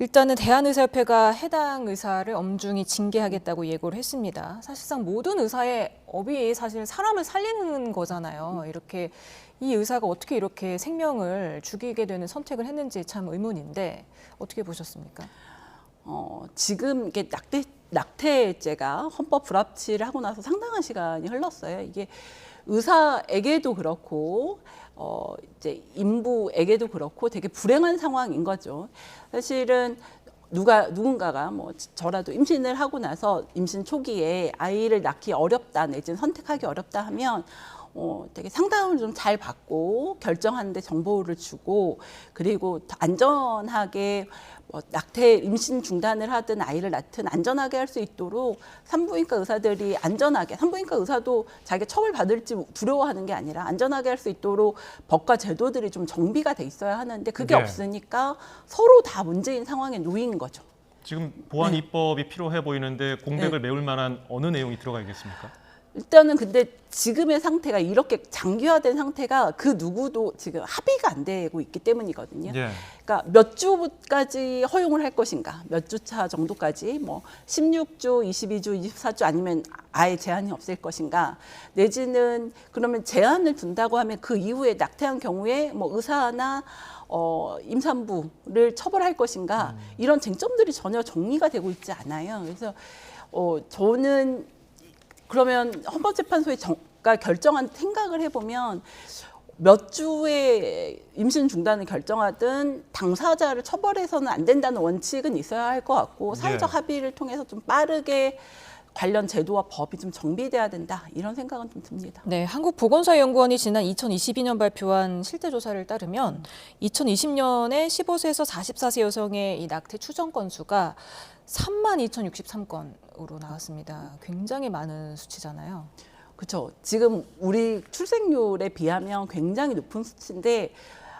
일단은 대한의사협회가 해당 의사를 엄중히 징계하겠다고 예고를 했습니다. 사실상 모든 의사의 업이 사실 사람을 살리는 거잖아요. 이렇게 이 의사가 어떻게 이렇게 생명을 죽이게 되는 선택을 했는지 참 의문인데 어떻게 보셨습니까? 지금 이게 낙태죄가 헌법 불합치를 하고 나서 상당한 시간이 흘렀어요. 이게 의사에게도 그렇고 이제 인부에게도 그렇고 되게 불행한 상황인 거죠. 사실은 누군가가 뭐 저라도 임신을 하고 나서 임신 초기에 아이를 낳기 어렵다 내지는 선택하기 어렵다 하면 되게 상담을 좀 잘 받고 결정하는데 정보를 주고, 그리고 안전하게 낙태 임신 중단을 하든 아이를 낳든 안전하게 할 수 있도록 산부인과 의사들이 안전하게, 산부인과 의사도 자기가 처벌받을지 두려워하는 게 아니라 안전하게 할 수 있도록 법과 제도들이 좀 정비가 돼 있어야 하는데 그게 네. 없으니까 서로 다 문제인 상황에 놓인 거죠. 지금 보안 입법이 필요해 보이는데 공백을 메울 만한 어느 내용이 들어가 있겠습니까? 일단은 근데 지금의 상태가 이렇게 장기화된 상태가 그 누구도 지금 합의가 안 되고 있기 때문이거든요. 예. 그러니까 몇 주까지 허용을 할 것인가, 몇 주차 정도까지, 뭐 16주, 22주, 24주 아니면 아예 제한이 없을 것인가, 내지는 그러면 제한을 둔다고 하면 그 이후에 낙태한 경우에 뭐 의사나 임산부를 처벌할 것인가, 이런 쟁점들이 전혀 정리가 되고 있지 않아요. 그래서 저는 그러면 헌법재판소가 결정한 생각을 해보면 몇 주의 임신 중단을 결정하든 당사자를 처벌해서는 안 된다는 원칙은 있어야 할 것 같고, 사회적 합의를 통해서 좀 빠르게 관련 제도와 법이 좀 정비돼야 된다, 이런 생각은 좀 듭니다. 네, 한국보건사연구원이 지난 2022년 발표한 실태조사를 따르면 2020년에 15세에서 44세 여성의 이 낙태 추정 건수가 32,063건으로 나왔습니다. 굉장히 많은 수치잖아요. 그렇죠. 지금 우리 출생률에 비하면 굉장히 높은 수치인데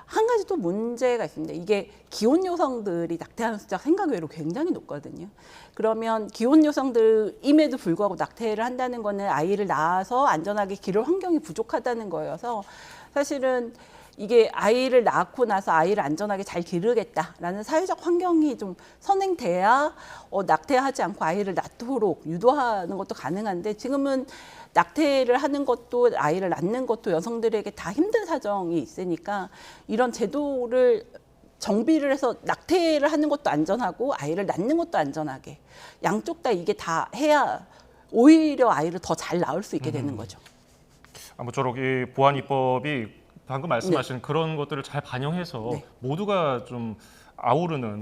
한 가지 또 문제가 있습니다. 이게 기혼 여성들이 낙태하는 숫자가 생각 외로 굉장히 높거든요. 그러면 기혼 여성들임에도 불구하고 낙태를 한다는 거는 아이를 낳아서 안전하게 기를 환경이 부족하다는 거여서, 사실은 이게 아이를 낳고 나서 아이를 안전하게 잘 기르겠다라는 사회적 환경이 좀 선행돼야 낙태하지 않고 아이를 낳도록 유도하는 것도 가능한데, 지금은 낙태를 하는 것도 아이를 낳는 것도 여성들에게 다 힘든 사정이 있으니까 이런 제도를 정비를 해서 낙태를 하는 것도 안전하고 아이를 낳는 것도 안전하게 양쪽 다 이게 다 해야 오히려 아이를 더 잘 낳을 수 있게 되는 거죠. 아무쪼록 이 보안 입법이 방금 말씀하신 그런 것들을 잘 반영해서 모두가 좀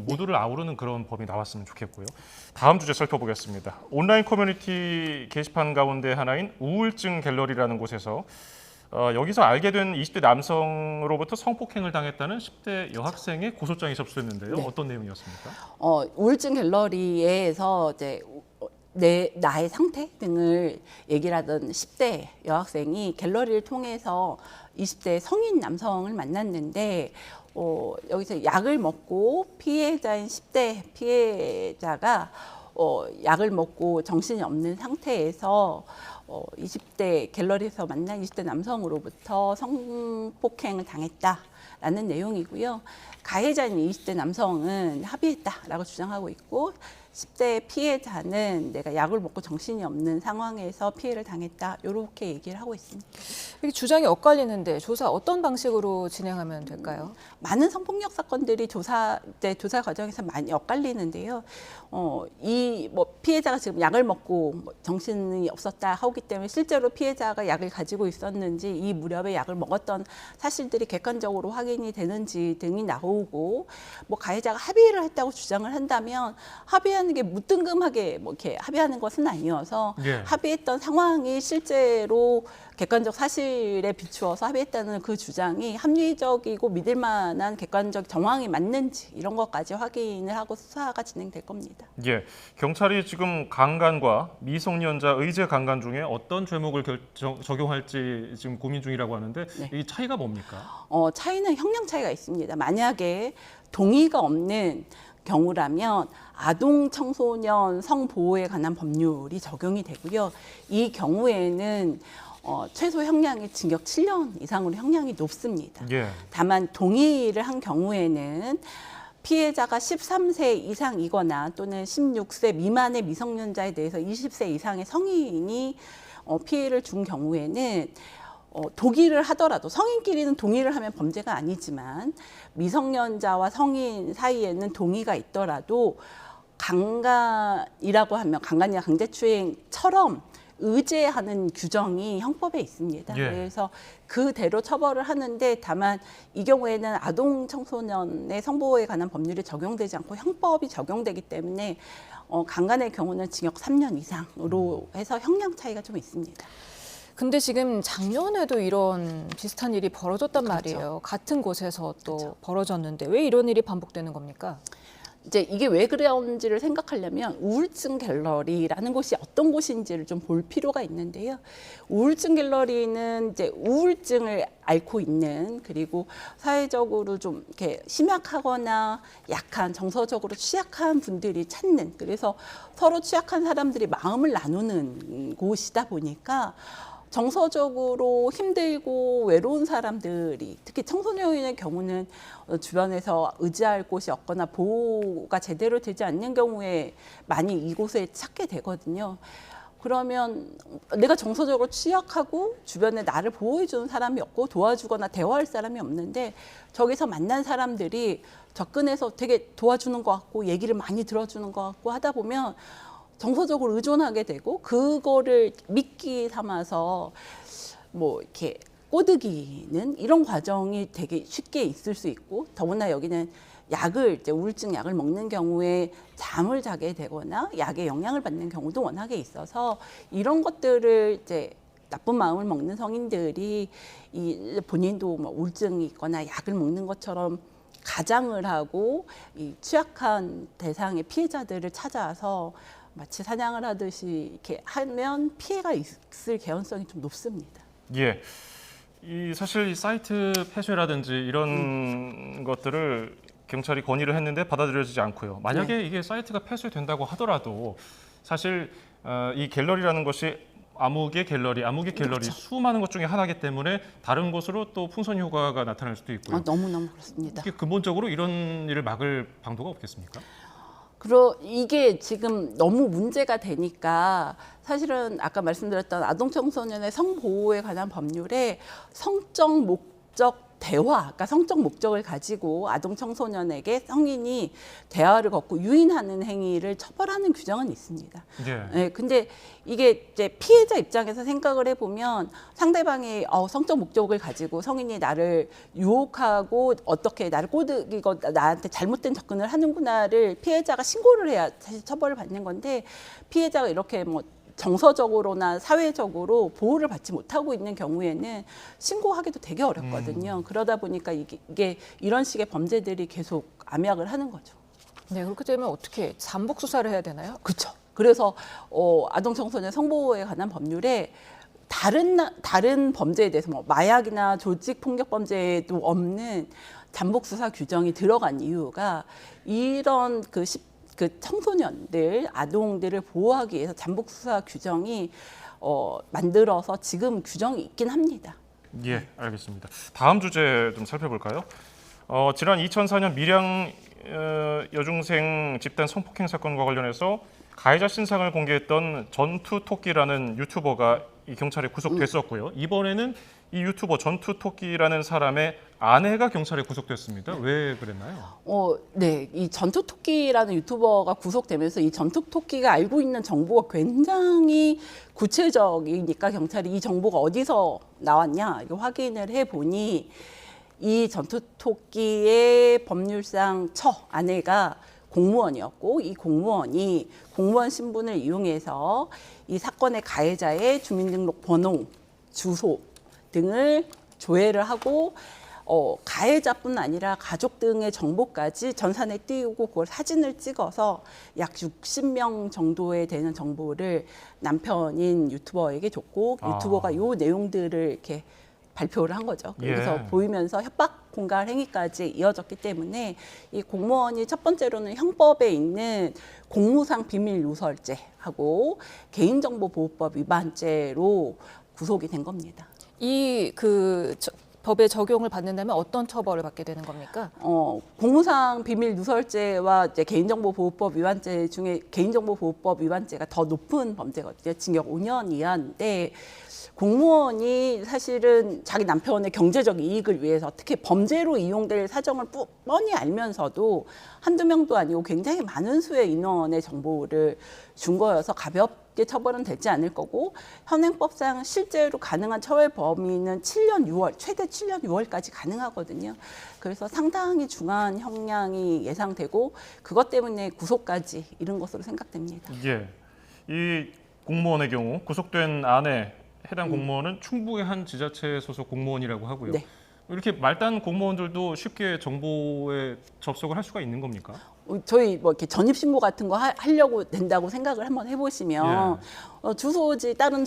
모두를 아우르는 그런 법이 나왔으면 좋겠고요. 다음 주제 살펴보겠습니다. 온라인 커뮤니티 게시판 가운데 하나인 우울증 갤러리라는 곳에서 여기서 알게 된 20대 남성으로부터 성폭행을 당했다는 10대 여학생의 고소장이 접수됐는데요. 네. 어떤 내용이었습니까? 우울증 갤러리에서 이제 나의 상태 등을 얘기를 하던 10대 여학생이 갤러리를 통해서 20대 성인 남성을 만났는데, 여기서 약을 먹고 피해자인 10대 피해자가 약을 먹고 정신이 없는 상태에서 20대 갤러리에서 만난 20대 남성으로부터 성폭행을 당했다라는 내용이고요. 가해자인 20대 남성은 합의했다라고 주장하고 있고, 10대 피해자는 내가 약을 먹고 정신이 없는 상황에서 피해를 당했다. 이렇게 얘기를 하고 있습니다. 이게 주장이 엇갈리는데 조사 어떤 방식으로 진행하면 될까요? 많은 성폭력 사건들이 조사 과정에서 많이 엇갈리는데요. 이 피해자가 지금 약을 먹고 정신이 없었다 하기 때문에 실제로 피해자가 약을 가지고 있었는지 이 무렵에 약을 먹었던 사실들이 객관적으로 확인이 되는지 등이 나오고 가해자가 합의를 했다고 주장을 한다면 합의하는 게 무뜬금하게 이렇게 합의하는 것은 아니어서 합의했던 상황이 실제로 객관적 사실에 비추어서 합의했다는 그 주장이 합리적이고 믿을 만한 객관적 정황이 맞는지 이런 것까지 확인을 하고 수사가 진행될 겁니다. 예, 경찰이 지금 강간과 미성년자 의제 강간 중에 어떤 죄목을 적용할지 지금 고민 중이라고 하는데 이 차이가 뭡니까? 차이는 형량 차이가 있습니다. 만약에 동의가 없는 경우라면 아동 청소년 성보호에 관한 법률이 적용이 되고요. 이 경우에는 최소 형량이 징역 7년 이상으로 형량이 높습니다. 다만 동의를 한 경우에는 피해자가 13세 이상이거나 또는 16세 미만의 미성년자에 대해서 20세 이상의 성인이 피해를 준 경우에는 동의를 하더라도 성인끼리는 동의를 하면 범죄가 아니지만 미성년자와 성인 사이에는 동의가 있더라도 강간이라고 하면 강간이나 강제추행처럼 의제하는 규정이 형법에 있습니다. 그래서 그대로 처벌을 하는데 다만 이 경우에는 아동 청소년의 성보호에 관한 법률이 적용되지 않고 형법이 적용되기 때문에 강간의 경우는 징역 3년 이상으로 해서 형량 차이가 좀 있습니다. 근데 지금 작년에도 이런 비슷한 일이 벌어졌단 말이에요. 같은 곳에서 또 벌어졌는데 왜 이런 일이 반복되는 겁니까? 이제 이게 왜 그런지를 생각하려면 우울증 갤러리라는 곳이 어떤 곳인지를 좀 볼 필요가 있는데요. 우울증 갤러리는 이제 우울증을 앓고 있는 그리고 사회적으로 좀 이렇게 심약하거나 약한 정서적으로 취약한 분들이 찾는 그래서 서로 취약한 사람들이 마음을 나누는 곳이다 보니까 정서적으로 힘들고 외로운 사람들이 특히 청소년의 경우는 주변에서 의지할 곳이 없거나 보호가 제대로 되지 않는 경우에 많이 이곳에 찾게 되거든요. 그러면 내가 정서적으로 취약하고 주변에 나를 보호해주는 사람이 없고 도와주거나 대화할 사람이 없는데 저기서 만난 사람들이 접근해서 되게 도와주는 것 같고 얘기를 많이 들어주는 것 같고 하다 보면 정서적으로 의존하게 되고 그거를 미끼 삼아서 이렇게 꼬드기는 이런 과정이 되게 쉽게 있을 수 있고 더구나 여기는 이제 우울증 약을 먹는 경우에 잠을 자게 되거나 약의 영향을 받는 경우도 워낙에 있어서 이런 것들을 이제 나쁜 마음을 먹는 성인들이 본인도 우울증이 있거나 약을 먹는 것처럼 가장을 하고 이 취약한 대상의 피해자들을 찾아서 마치 사냥을 하듯이 이렇게 하면 피해가 있을 개연성이 좀 높습니다. 사실 이 사이트 폐쇄라든지 이런 것들을 경찰이 건의를 했는데 받아들여지지 않고요. 만약에 이게 사이트가 폐쇄된다고 하더라도 사실 이 갤러리라는 것이 암흑의 갤러리 수많은 것 중에 하나이기 때문에 다른 곳으로 또 풍선 효과가 나타날 수도 있고요. 너무너무 그렇습니다. 근본적으로 이런 일을 막을 방도가 없겠습니까? 이게 지금 너무 문제가 되니까 사실은 아까 말씀드렸던 아동 청소년의 성보호에 관한 법률에 성적 목적 대화, 그러니까 성적 목적을 가지고 아동 청소년에게 성인이 대화를 걷고 유인하는 행위를 처벌하는 규정은 있습니다. 근데 이게 이제 피해자 입장에서 생각을 해보면 상대방이 성적 목적을 가지고 성인이 나를 유혹하고 어떻게 나를 꼬드기고 나한테 잘못된 접근을 하는구나를 피해자가 신고를 해야 사실 처벌을 받는 건데 피해자가 이렇게 정서적으로나 사회적으로 보호를 받지 못하고 있는 경우에는 신고하기도 되게 어렵거든요. 그러다 보니까 이게 이런 식의 범죄들이 계속 암약을 하는 거죠. 네, 그렇게 되면 어떻게 잠복 수사를 해야 되나요? 그렇죠. 그래서 아동 청소년 성보호에 관한 법률에 다른 범죄에 대해서 마약이나 조직 폭력 범죄에도 없는 잠복 수사 규정이 들어간 이유가 이런 그 청소년들, 아동들을 보호하기 위해서 잠복 수사 규정이 만들어서 지금 규정이 있긴 합니다. 알겠습니다. 다음 주제 좀 살펴볼까요? 지난 2004년 밀양 여중생 집단 성폭행 사건과 관련해서 가해자 신상을 공개했던 전투토끼라는 유튜버가 이 경찰에 구속됐었고요. 이번에는 이 유튜버 전투토끼라는 사람의 아내가 경찰에 구속됐습니다. 왜 그랬나요? 네, 이 전투토끼라는 유튜버가 구속되면서 이 전투토끼가 알고 있는 정보가 굉장히 구체적이니까 경찰이 이 정보가 어디서 나왔냐 이거 확인을 해보니 이 전투토끼의 법률상 아내가 공무원이었고 이 공무원이 공무원 신분을 이용해서 이 사건의 가해자의 주민등록번호, 주소 등을 조회를 하고 가해자뿐 아니라 가족 등의 정보까지 전산에 띄우고 그걸 사진을 찍어서 약 60명 정도에 되는 정보를 남편인 유튜버에게 줬고 유튜버가 이 내용들을 이렇게 발표를 한 거죠. 그래서 보이면서 협박 공갈 행위까지 이어졌기 때문에 이 공무원이 첫 번째로는 형법에 있는 공무상 비밀 누설죄하고 개인정보보호법 위반죄로 구속이 된 겁니다. 이 법의 적용을 받는다면 어떤 처벌을 받게 되는 겁니까? 공무상 비밀 누설죄와 이제 개인정보보호법 위반죄 중에 개인정보보호법 위반죄가 더 높은 범죄거든요. 징역 5년 이하인데 공무원이 사실은 자기 남편의 경제적 이익을 위해서 특히 범죄로 이용될 사정을 뻔히 알면서도 한두 명도 아니고 굉장히 많은 수의 인원의 정보를 준 거여서 가볍게 처벌은 되지 않을 거고 현행법상 실제로 가능한 처벌 범위는 7년 6월, 최대 7년 6월까지 가능하거든요. 그래서 상당히 중한 형량이 예상되고 그것 때문에 구속까지 이른 것으로 생각됩니다. 예, 이 공무원의 경우 구속된 아내 해당 공무원은 충북의 한 지자체 소속 공무원이라고 하고요. 네. 이렇게 말단 공무원들도 쉽게 정보에 접속을 할 수가 있는 겁니까? 저희 뭐 이렇게 전입신고 같은 거 하려고 된다고 생각을 한번 해보시면 주소지 다른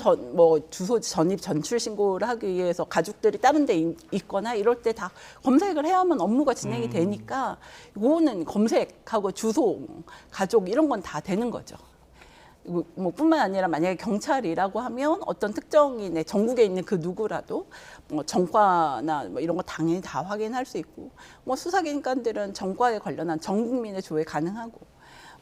주소지 전입 전출 신고를 하기 위해서 가족들이 다른 데 있거나 이럴 때 다 검색을 해야 하면 업무가 진행이 되니까 이거는 검색하고 주소, 가족 이런 건 다 되는 거죠. 뭐 뿐만 아니라 만약에 경찰이라고 하면 어떤 특정인의 전국에 있는 그 누구라도 뭐 정과나 뭐 이런 거 당연히 다 확인할 수 있고 뭐 수사기관들은 정과에 관련한 전 국민의 조회 가능하고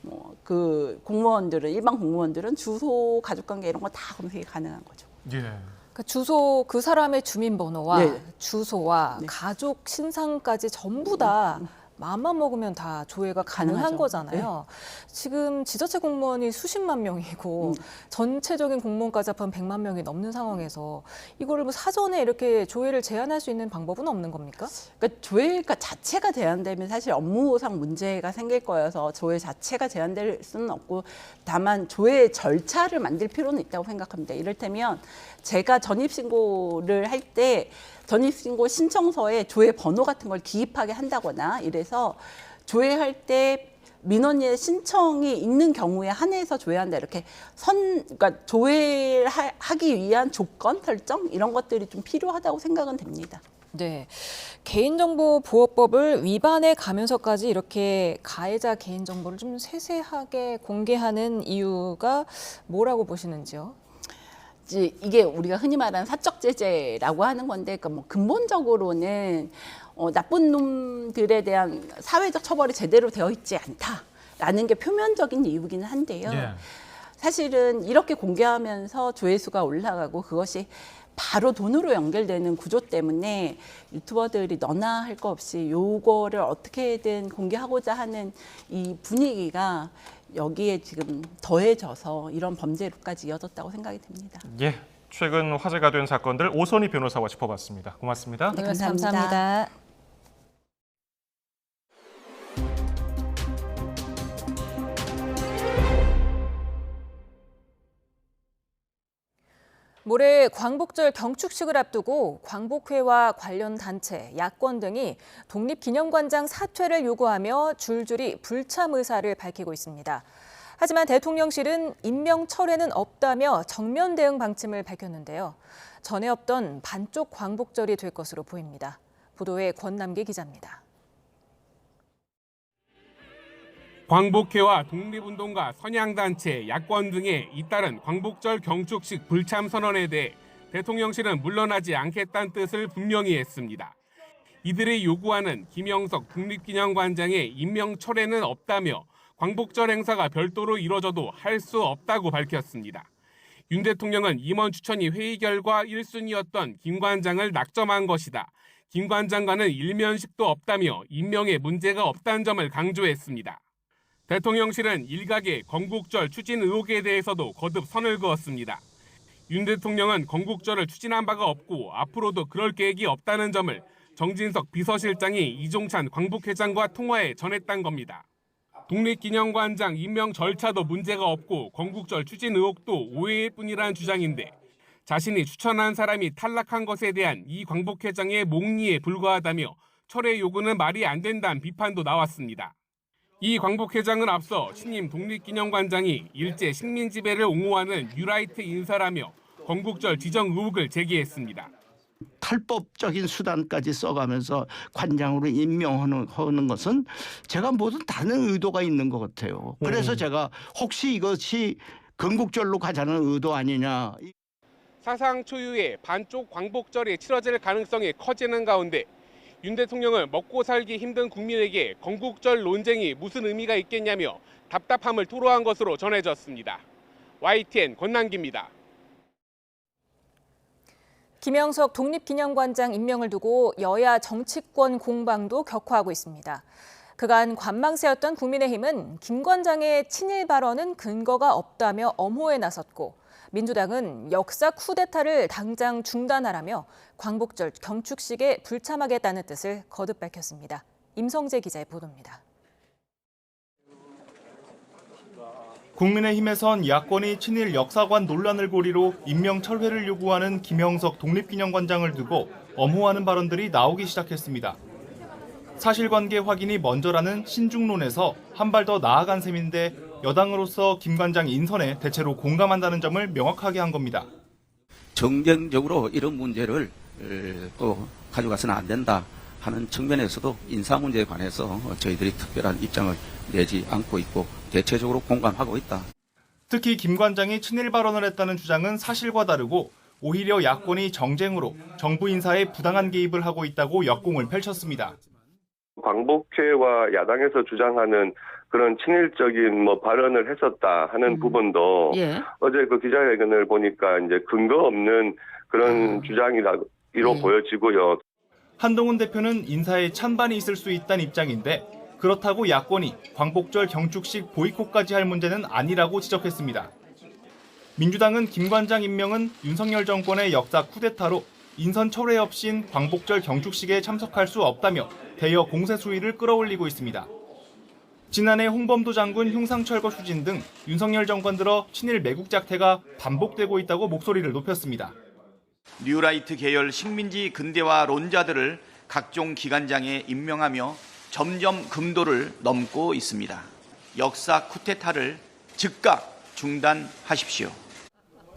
뭐 그 공무원들은 일반 공무원들은 주소, 가족관계 이런 거 다 검색이 가능한 거죠. 예. 그러니까 주소 그 사람의 주민번호와 네. 주소와 가족 신상까지 전부 다 마음만 먹으면 다 조회가 가능한 가능하죠. 거잖아요. 지금 지자체 공무원이 수십만 명이고 전체적인 공무원까지 합하면 100만 명이 넘는 상황에서 이거를 뭐 사전에 이렇게 조회를 제한할 수 있는 방법은 없는 겁니까? 그러니까 조회가 자체가 제한되면 사실 업무상 문제가 생길 거여서 조회 자체가 제한될 수는 없고 다만 조회 절차를 만들 필요는 있다고 생각합니다. 이를테면 제가 전입신고를 할 때 전입신고 신청서에 조회 번호 같은 걸 기입하게 한다거나 이래서 조회할 때 민원인의 신청이 있는 경우에 한해서 조회한다 이렇게 그러니까 조회하기 위한 조건 설정 이런 것들이 좀 필요하다고 생각은 됩니다. 네, 개인정보보호법을 위반해 가면서까지 이렇게 가해자 개인정보를 좀 세세하게 공개하는 이유가 뭐라고 보시는지요? 이게 우리가 흔히 말하는 사적 제재라고 하는 건데 그러니까 뭐 근본적으로는 나쁜 놈들에 대한 사회적 처벌이 제대로 되어 있지 않다라는 게 표면적인 이유이긴 한데요. 사실은 이렇게 공개하면서 조회수가 올라가고 그것이 바로 돈으로 연결되는 구조 때문에 유튜버들이 너나 할 거 없이 요거를 어떻게든 공개하고자 하는 이 분위기가 여기에 지금 더해져서 이런 범죄로까지 이어졌다고 생각이 됩니다. 예, 최근 화제가 된 사건들 오선희 변호사와 짚어봤습니다. 고맙습니다. 네, 감사합니다. 모레 광복절 경축식을 앞두고 광복회와 관련 단체, 야권 등이 독립기념관장 사퇴를 요구하며 줄줄이 불참 의사를 밝히고 있습니다. 하지만 대통령실은 임명 철회는 없다며 정면 대응 방침을 밝혔는데요. 전에 없던 반쪽 광복절이 될 것으로 보입니다. 보도에 권남기 기자입니다. 광복회와 독립운동가 선양단체, 야권 등의 잇따른 광복절 경축식 불참 선언에 대해 대통령실은 물러나지 않겠다는 뜻을 분명히 했습니다. 이들이 요구하는 김영석 독립기념관장의 임명 철회는 없다며 광복절 행사가 별도로 이뤄져도 할 수 없다고 밝혔습니다. 윤 대통령은 임원 추천이 회의 결과 1순위였던 김 관장을 낙점한 것이다. 김 관장과는 일면식도 없다며 임명에 문제가 없다는 점을 강조했습니다. 대통령실은 일각의 건국절 추진 의혹에 대해서도 거듭 선을 그었습니다. 윤 대통령은 건국절을 추진한 바가 없고 앞으로도 그럴 계획이 없다는 점을 정진석 비서실장이 이종찬 광복회장과 통화에 전했다는 겁니다. 독립기념관장 임명 절차도 문제가 없고 건국절 추진 의혹도 오해일 뿐이라는 주장인데 자신이 추천한 사람이 탈락한 것에 대한 이 광복회장의 몽리에 불과하다며 철회 요구는 말이 안 된다는 비판도 나왔습니다. 이 광복회장은 앞서 신임 독립기념관장이 일제 식민지배를 옹호하는 뉴라이트 인사라며 건국절 지정 의혹을 제기했습니다. 탈법적인 수단까지 써가면서 관장으로 임명하는 것은 제가 모든 다른 의도가 있는 것 같아요. 그래서 제가 혹시 이것이 건국절로 가자는 의도 아니냐. 사상 초유의 반쪽 광복절이 치러질 가능성이 커지는 가운데 윤 대통령은 먹고 살기 힘든 국민에게 건국절 논쟁이 무슨 의미가 있겠냐며 답답함을 토로한 것으로 전해졌습니다. YTN 권남기입니다. 김영석 독립기념관장 임명을 두고 여야 정치권 공방도 격화하고 있습니다. 그간 관망세였던 국민의힘은 김 관장의 친일 발언은 근거가 없다며 엄호에 나섰고 민주당은 역사 쿠데타를 당장 중단하라며 광복절 경축식에 불참하겠다는 뜻을 거듭 밝혔습니다. 임성재 기자의 보도입니다. 국민의힘에선 야권이 친일 역사관 논란을 고리로 임명 철회를 요구하는 김영석 독립기념관장을 두고 엄호하는 발언들이 나오기 시작했습니다. 사실관계 확인이 먼저라는 신중론에서 한 발 더 나아간 셈인데 여당으로서 김 관장 인선에 대체로 공감한다는 점을 명확하게 한 겁니다. 정쟁적으로 이런 문제를 또 가져가서는 안 된다 하는 측면에서도 인사 문제에 관해서 저희들이 특별한 입장을 내지 않고 있고 대체적으로 공감하고 있다. 특히 김 관장이 친일 발언을 했다는 주장은 사실과 다르고 오히려 야권이 정쟁으로 정부 인사에 부당한 개입을 하고 있다고 역공을 펼쳤습니다. 광복회와 야당에서 주장하는 그런 친일적인 발언을 했었다 하는 부분도 어제 그 기자회견을 보니까 이제 근거 없는 그런 주장이로 보여지고요. 한동훈 대표는 인사에 찬반이 있을 수 있다는 입장인데 그렇다고 야권이 광복절 경축식 보이콧까지 할 문제는 아니라고 지적했습니다. 민주당은 김 관장 임명은 윤석열 정권의 역사 쿠데타로 인선 철회 없인 광복절 경축식에 참석할 수 없다며 대여 공세 수위를 끌어올리고 있습니다. 지난해 홍범도 장군 흉상철거 추진 등 윤석열 정권 들어 친일 매국 작태가 반복되고 있다고 목소리를 높였습니다. 뉴라이트 계열 식민지 근대화론자들을 각종 기관장에 임명하며 점점 금도를 넘고 있습니다. 역사 쿠데타를 즉각 중단하십시오.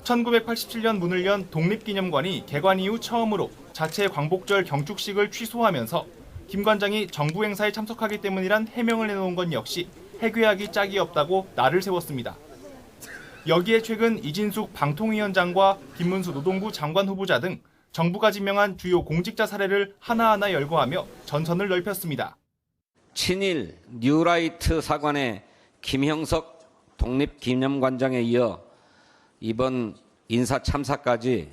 1987년 문을 연 독립기념관이 개관 이후 처음으로 자체 광복절 경축식을 취소하면서 김 관장이 정부 행사에 참석하기 때문이란 해명을 내놓은 건 역시 해괴하기 짝이 없다고 날을 세웠습니다. 여기에 최근 이진숙 방통위원장과 김문수 노동부 장관 후보자 등 정부가 지명한 주요 공직자 사례를 하나하나 열거하며 전선을 넓혔습니다. 친일 뉴라이트 사관의 김형석 독립기념관장에 이어 이번 인사 참사까지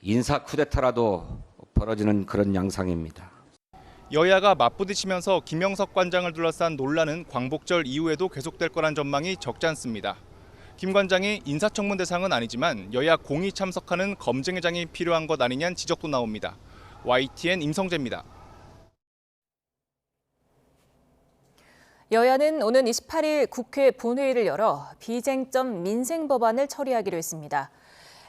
인사 쿠데타라도 벌어지는 그런 양상입니다. 여야가 맞부딪히면서 김영석 관장을 둘러싼 논란은 광복절 이후에도 계속될 거란 전망이 적지 않습니다. 김 관장이 인사청문 대상은 아니지만 여야 공히 참석하는 검증회장이 필요한 것 아니냐는 지적도 나옵니다. YTN 임성재입니다. 여야는 오는 28일 국회 본회의를 열어 비쟁점 민생법안을 처리하기로 했습니다.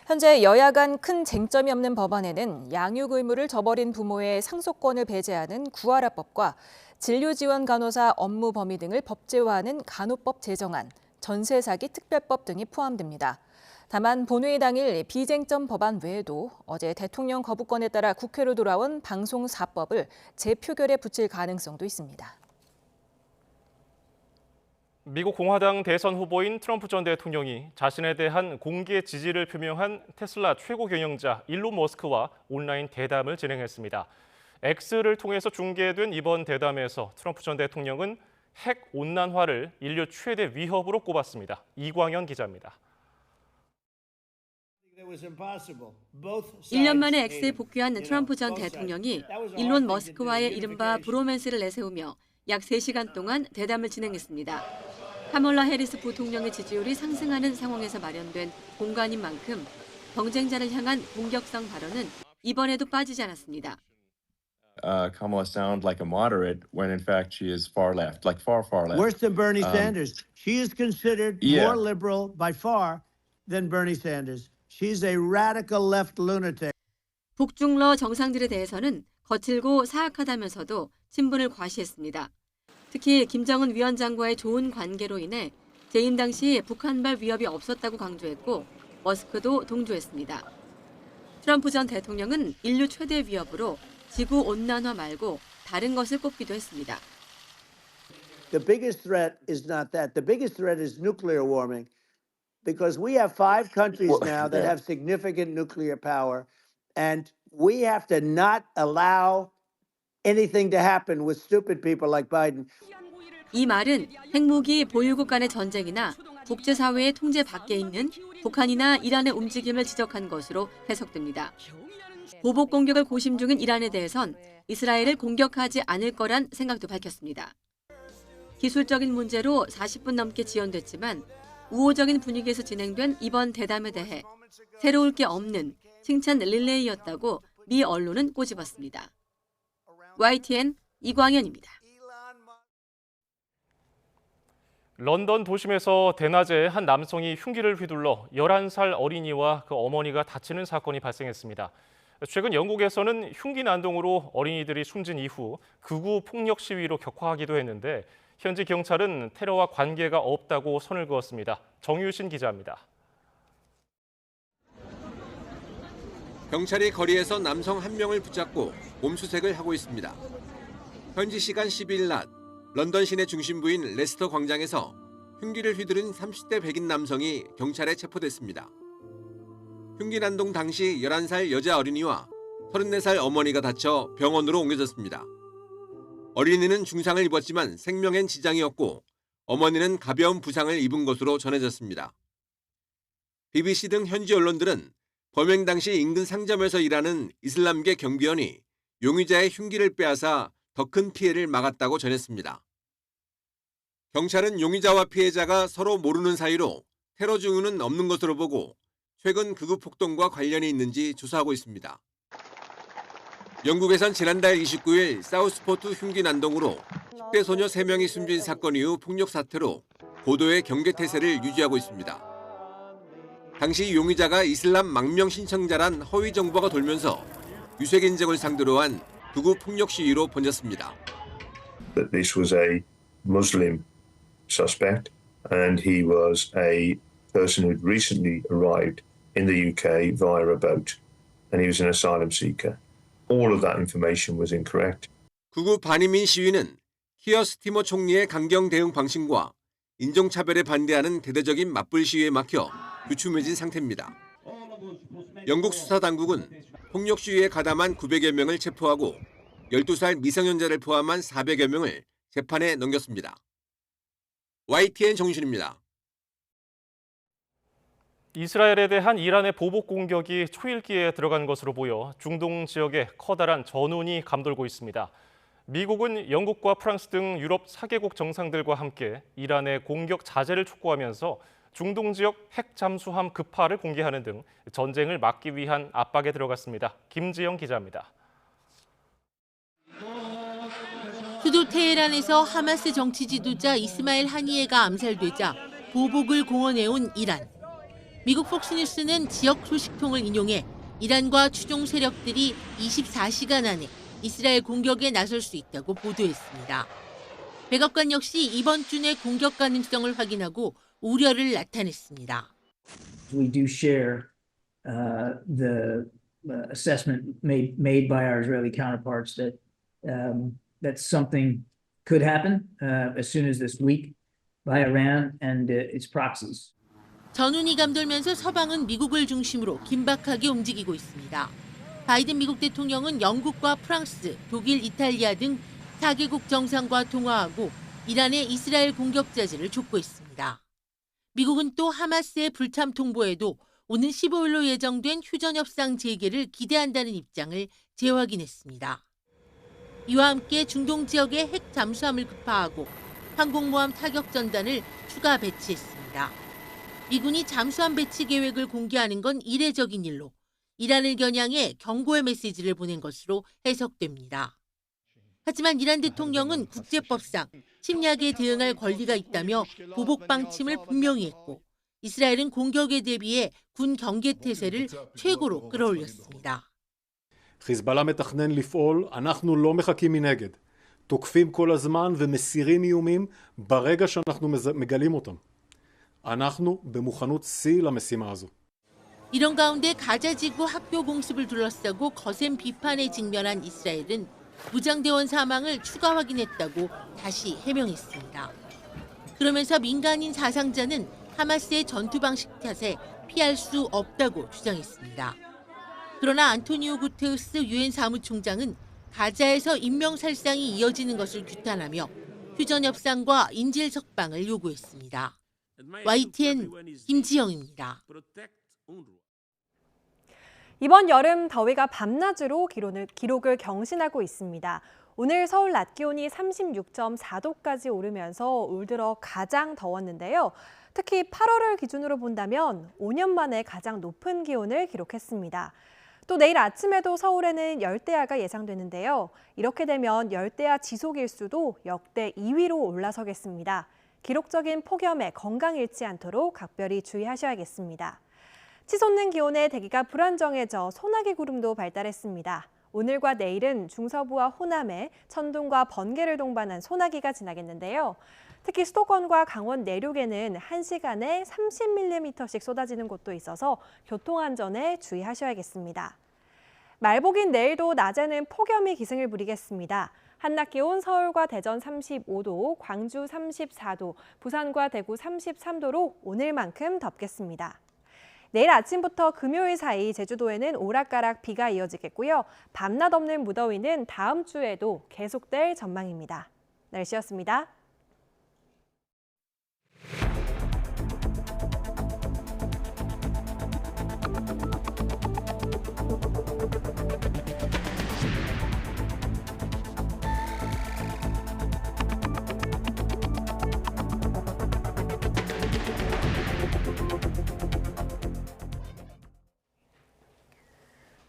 현재 여야 간 큰 쟁점이 없는 법안에는 양육 의무를 저버린 부모의 상속권을 배제하는 구하라법과 진료지원 간호사 업무 범위 등을 법제화하는 간호법 제정안, 전세 사기 특별법 등이 포함됩니다. 다만 본회의 당일 비쟁점 법안 외에도 어제 대통령 거부권에 따라 국회로 돌아온 방송 4법을 재표결에 붙일 가능성도 있습니다. 미국 공화당 대선 후보인 트럼프 전 대통령이 자신에 대한 공개 지지를 표명한 테슬라 최고 경영자 일론 머스크와 온라인 대담을 진행했습니다. X를 통해서 중계된 이번 대담에서 트럼프 전 대통령은 핵 온난화를 인류 최대 위협으로 꼽았습니다. 이광현 기자입니다. 1년 만에 X에 복귀한 트럼프 전 대통령이 일론 머스크와의 이른바 브로맨스를 내세우며 약 3시간 동안 대담을 진행했습니다. 카멀라 해리스 부통령의 지지율이 상승하는 상황에서 마련된 공간인 만큼 경쟁자를 향한 공격성 발언은 이번에도 빠지지 않았습니다. Kamala sound like a moderate when in fact she is far left, like far left. Worse than Bernie Sanders. She is considered more liberal by far than Bernie Sanders. She's a radical left lunatic. 북중러 정상들에 대해서는 거칠고 사악하다면서도 친분을 과시했습니다. 특히 김정은 위원장과의 좋은 관계로 인해 재임 당시 북한발 위협이 없었다고 강조했고 머스크도 동조했습니다. 트럼프 전 대통령은 인류 최대 위협으로 지구 온난화 말고 다른 것을 꼽기도 했습니다. The biggest threat is not that. The biggest threat is nuclear warming. Because we have 5 countries now that have significant nuclear power, and we have to not allow anything to happen with stupid people like Biden. 이 말은 핵무기 보유국 간의 전쟁이나 국제사회의 통제 밖에 있는 북한이나 이란의 움직임을 지적한 것으로 해석됩니다. 보복 공격을 고심 중인 이란에 대해선 이스라엘을 공격하지 않을 거란 생각도 밝혔습니다. 기술적인 문제로 40분 넘게 지연됐지만 우호적인 분위기에서 진행된 이번 대담에 대해 새로울 게 없는 칭찬 릴레이였다고 미 언론은 꼬집었습니다. YTN 이광현입니다. 런던 도심에서 대낮에 한 남성이 흉기를 휘둘러 11살 어린이와 그 어머니가 다치는 사건이 발생했습니다. 최근 영국에서는 흉기 난동으로 어린이들이 숨진 이후 극우 폭력 시위로 격화하기도 했는데 현지 경찰은 테러와 관계가 없다고 선을 그었습니다. 정유신 기자입니다. 경찰이 거리에서 남성 한 명을 붙잡고 몸수색을 하고 있습니다. 현지 시간 12일 낮 런던 시내 중심부인 레스터 광장에서 흉기를 휘두른 30대 백인 남성이 경찰에 체포됐습니다. 흉기 난동 당시 11살 여자 어린이와 34살 어머니가 다쳐 병원으로 옮겨졌습니다. 어린이는 중상을 입었지만 생명엔 지장이 없고 어머니는 가벼운 부상을 입은 것으로 전해졌습니다. BBC 등 현지 언론들은 범행 당시 인근 상점에서 일하는 이슬람계 경비원이 용의자의 흉기를 빼앗아 더 큰 피해를 막았다고 전했습니다. 경찰은 용의자와 피해자가 서로 모르는 사이로 테러 징후는 없는 것으로 보고 최근 극우 폭동과 관련이 있는지 조사하고 있습니다. 영국에선 지난달 29일 사우스포트 흉기 난동으로 10대 소녀 3명이 숨진 사건 이후 폭력 사태로 고도의 경계태세를 유지하고 있습니다. 당시 용의자가 이슬람 망명 신청자란 허위 정보가 돌면서 유색 인종을 상대로 한 극우 폭력 시위로 번졌습니다. This was a Muslim suspect and he was a person who had recently arrived in the UK via a boat and he was an asylum seeker. All of that information was incorrect. 극우 반이민 시위는 키어 스티머 총리의 강경 대응 방식과 인종차별에 반대하는 대대적인 맞불 시위에 막혀 유춤해진 상태입니다. 영국 수사당국은 폭력 시위에 가담한 900여 명을 체포하고 12살 미성년자를 포함한 400여 명을 재판에 넘겼습니다. YTN 정신입니다. 이스라엘에 대한 이란의 보복 공격이 초읽기에 들어간 것으로 보여 중동 지역에 커다란 전운이 감돌고 있습니다. 미국은 영국과 프랑스 등 유럽 4개국 정상들과 함께 이란의 공격 자제를 촉구하면서 중동 지역 핵 잠수함 급파를 공개하는 등 전쟁을 막기 위한 압박에 들어갔습니다. 김지영 기자입니다. 수도 테헤란에서 하마스 정치 지도자 이스마일 하니예가 암살되자 보복을 공언해온 이란. 미국 폭스뉴스는 지역 소식통을 인용해 이란과 추종 세력들이 24시간 안에 이스라엘 공격에 나설 수 있다고 보도했습니다. 백악관 역시 이번 주 내 공격 가능성을 확인하고 우려를 나타냈습니다. We do share the assessment made by our Israeli counterparts that that something could happen as soon as this week by Iran and its proxies. 전운이 감돌면서 서방은 미국을 중심으로 긴박하게 움직이고 있습니다. 바이든 미국 대통령은 영국과 프랑스, 독일, 이탈리아 등 4개국 정상과 통화하고 이란의 이스라엘 공격 자제를 촉구했습니다. 미국은 또 하마스의 불참 통보에도 오는 15일로 예정된 휴전협상 재개를 기대한다는 입장을 재확인했습니다. 이와 함께 중동 지역의 핵 잠수함을 급파하고 항공모함 타격 전단을 추가 배치했습니다. 미군이 잠수함 배치 계획을 공개하는 건 이례적인 일로 이란을 겨냥해 경고의 메시지를 보낸 것으로 해석됩니다. 하지만 이란 대통령은 국제법상 침략에 대응할 권리가 있다며 보복 방침을 분명히 했고 이스라엘은 공격에 대비해 군 경계 태세를 최고로 끌어올렸습니다. חיזבאללה מתכנן לפעול, אנחנו לא מחכים מנגד. תוקפים כל הזמן ומסירים איומים ברגע שאנחנו מגלים אותם. אנחנו במוכנות שיא למשימה הזו. 이런 가운데 가자지구 학교 공습을 둘러싸고 거센 비판에 직면한 이스라엘은 무장대원 사망을 추가 확인했다고 다시 해명했습니다. 그러면서 민간인 사상자는 하마스의 전투 방식 탓에 피할 수 없다고 주장했습니다. 그러나 안토니오 구테우스 유엔 사무총장은 가자에서 인명살상이 이어지는 것을 규탄하며 휴전협상과 인질 석방을 요구했습니다. YTN 김지영입니다. 이번 여름 더위가 밤낮으로 기록을 경신하고 있습니다. 오늘 서울 낮 기온이 36.4도까지 오르면서 올 들어 가장 더웠는데요. 특히 8월을 기준으로 본다면 5년 만에 가장 높은 기온을 기록했습니다. 또 내일 아침에도 서울에는 열대야가 예상되는데요. 이렇게 되면 열대야 지속일수도 역대 2위로 올라서겠습니다. 기록적인 폭염에 건강 잃지 않도록 각별히 주의하셔야겠습니다. 치솟는 기온에 대기가 불안정해져 소나기 구름도 발달했습니다. 오늘과 내일은 중서부와 호남에 천둥과 번개를 동반한 소나기가 지나겠는데요. 특히 수도권과 강원 내륙에는 1시간에 30mm씩 쏟아지는 곳도 있어서 교통안전에 주의하셔야겠습니다. 말복인 내일도 낮에는 폭염이 기승을 부리겠습니다. 한낮 기온 서울과 대전 35도, 광주 34도, 부산과 대구 33도로 오늘만큼 덥겠습니다. 내일 아침부터 금요일 사이 제주도에는 오락가락 비가 이어지겠고요. 밤낮 없는 무더위는 다음 주에도 계속될 전망입니다. 날씨였습니다.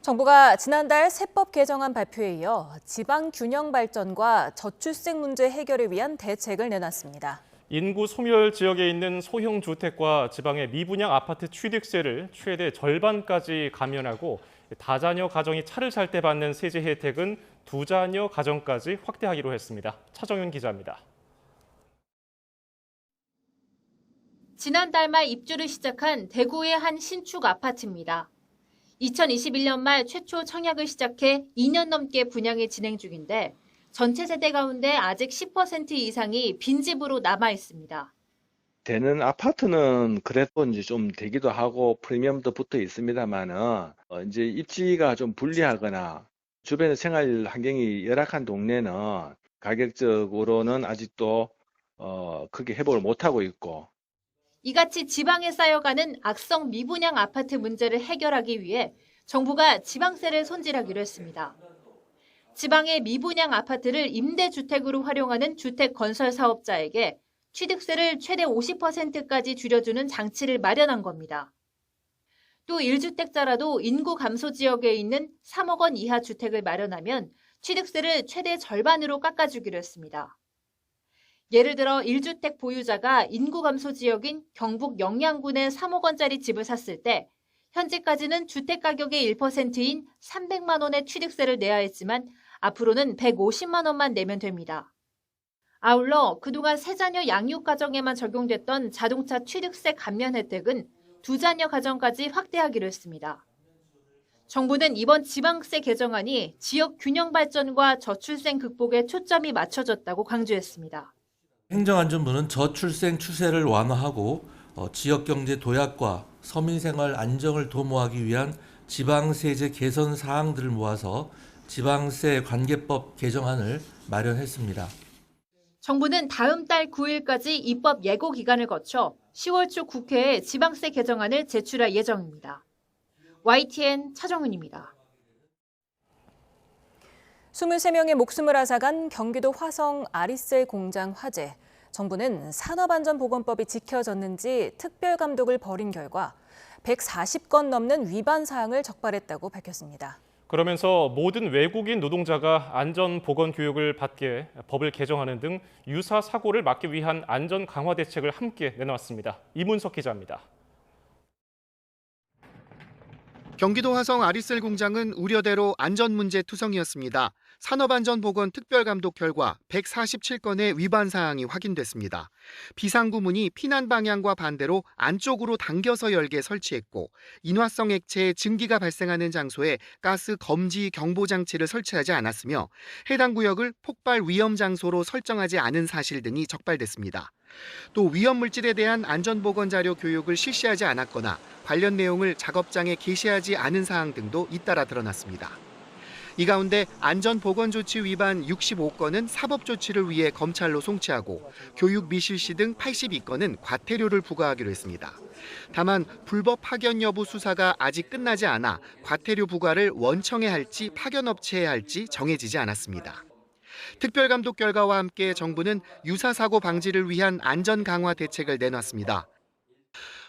정부가 지난달 세법 개정안 발표에 이어 지방 균형 발전과 저출생 문제 해결을 위한 대책을 내놨습니다. 인구 소멸 지역에 있는 소형 주택과 지방의 미분양 아파트 취득세를 최대 절반까지 감면하고 다자녀 가정이 차를 살 때 받는 세제 혜택은 두자녀 가정까지 확대하기로 했습니다. 차정윤 기자입니다. 지난달 말 입주를 시작한 대구의 한 신축 아파트입니다. 2021년 말 최초 청약을 시작해 2년 넘게 분양이 진행 중인데 전체 세대 가운데 아직 10% 이상이 빈집으로 남아 있습니다. 되는 아파트는 그래도 이제 좀 되기도 하고 프리미엄도 붙어 있습니다만은 이제 입지가 좀 불리하거나 주변의 생활 환경이 열악한 동네는 가격적으로는 아직도 크게 회복을 못하고 있고. 이같이 지방에 쌓여가는 악성 미분양 아파트 문제를 해결하기 위해 정부가 지방세를 손질하기로 했습니다. 지방의 미분양 아파트를 임대주택으로 활용하는 주택 건설 사업자에게 취득세를 최대 50%까지 줄여주는 장치를 마련한 겁니다. 또 1주택자라도 인구 감소 지역에 있는 3억 원 이하 주택을 마련하면 취득세를 최대 절반으로 깎아주기로 했습니다. 예를 들어 1주택 보유자가 인구 감소 지역인 경북 영양군에 3억 원짜리 집을 샀을 때 현재까지는 주택 가격의 1%인 300만 원의 취득세를 내야 했지만 앞으로는 150만 원만 내면 됩니다. 아울러 그동안 세자녀 양육 가정에만 적용됐던 자동차 취득세 감면 혜택은 두자녀 가정까지 확대하기로 했습니다. 정부는 이번 지방세 개정안이 지역 균형 발전과 저출생 극복에 초점이 맞춰졌다고 강조했습니다. 행정안전부는 저출생 추세를 완화하고 지역경제 도약과 서민생활 안정을 도모하기 위한 지방세제 개선 사항들을 모아서 지방세 관계법 개정안을 마련했습니다. 정부는 다음 달 9일까지 입법 예고 기간을 거쳐 10월 초 국회에 지방세 개정안을 제출할 예정입니다. YTN 차정은입니다. 23명의 목숨을 앗아간 경기도 화성 아리셀 공장 화재. 정부는 산업안전보건법이 지켜졌는지 특별감독을 벌인 결과 140건 넘는 위반 사항을 적발했다고 밝혔습니다. 그러면서 모든 외국인 노동자가 안전보건 교육을 받게 법을 개정하는 등 유사 사고를 막기 위한 안전 강화 대책을 함께 내놓았습니다. 이문석 기자입니다. 경기도 화성 아리셀 공장은 우려대로 안전 문제 투성이었습니다. 산업안전보건 특별감독 결과 147건의 위반 사항이 확인됐습니다. 비상구문이 피난 방향과 반대로 안쪽으로 당겨서 열게 설치했고 인화성 액체의 증기가 발생하는 장소에 가스 검지 경보 장치를 설치하지 않았으며 해당 구역을 폭발 위험 장소로 설정하지 않은 사실 등이 적발됐습니다. 또 위험물질에 대한 안전보건 자료 교육을 실시하지 않았거나 관련 내용을 작업장에 게시하지 않은 사항 등도 잇따라 드러났습니다. 이 가운데 안전보건조치 위반 65건은 사법조치를 위해 검찰로 송치하고 교육 미실시 등 82건은 과태료를 부과하기로 했습니다. 다만 불법 파견 여부 수사가 아직 끝나지 않아 과태료 부과를 원청에 할지 파견업체에 할지 정해지지 않았습니다. 특별감독 결과와 함께 정부는 유사사고 방지를 위한 안전 강화 대책을 내놨습니다.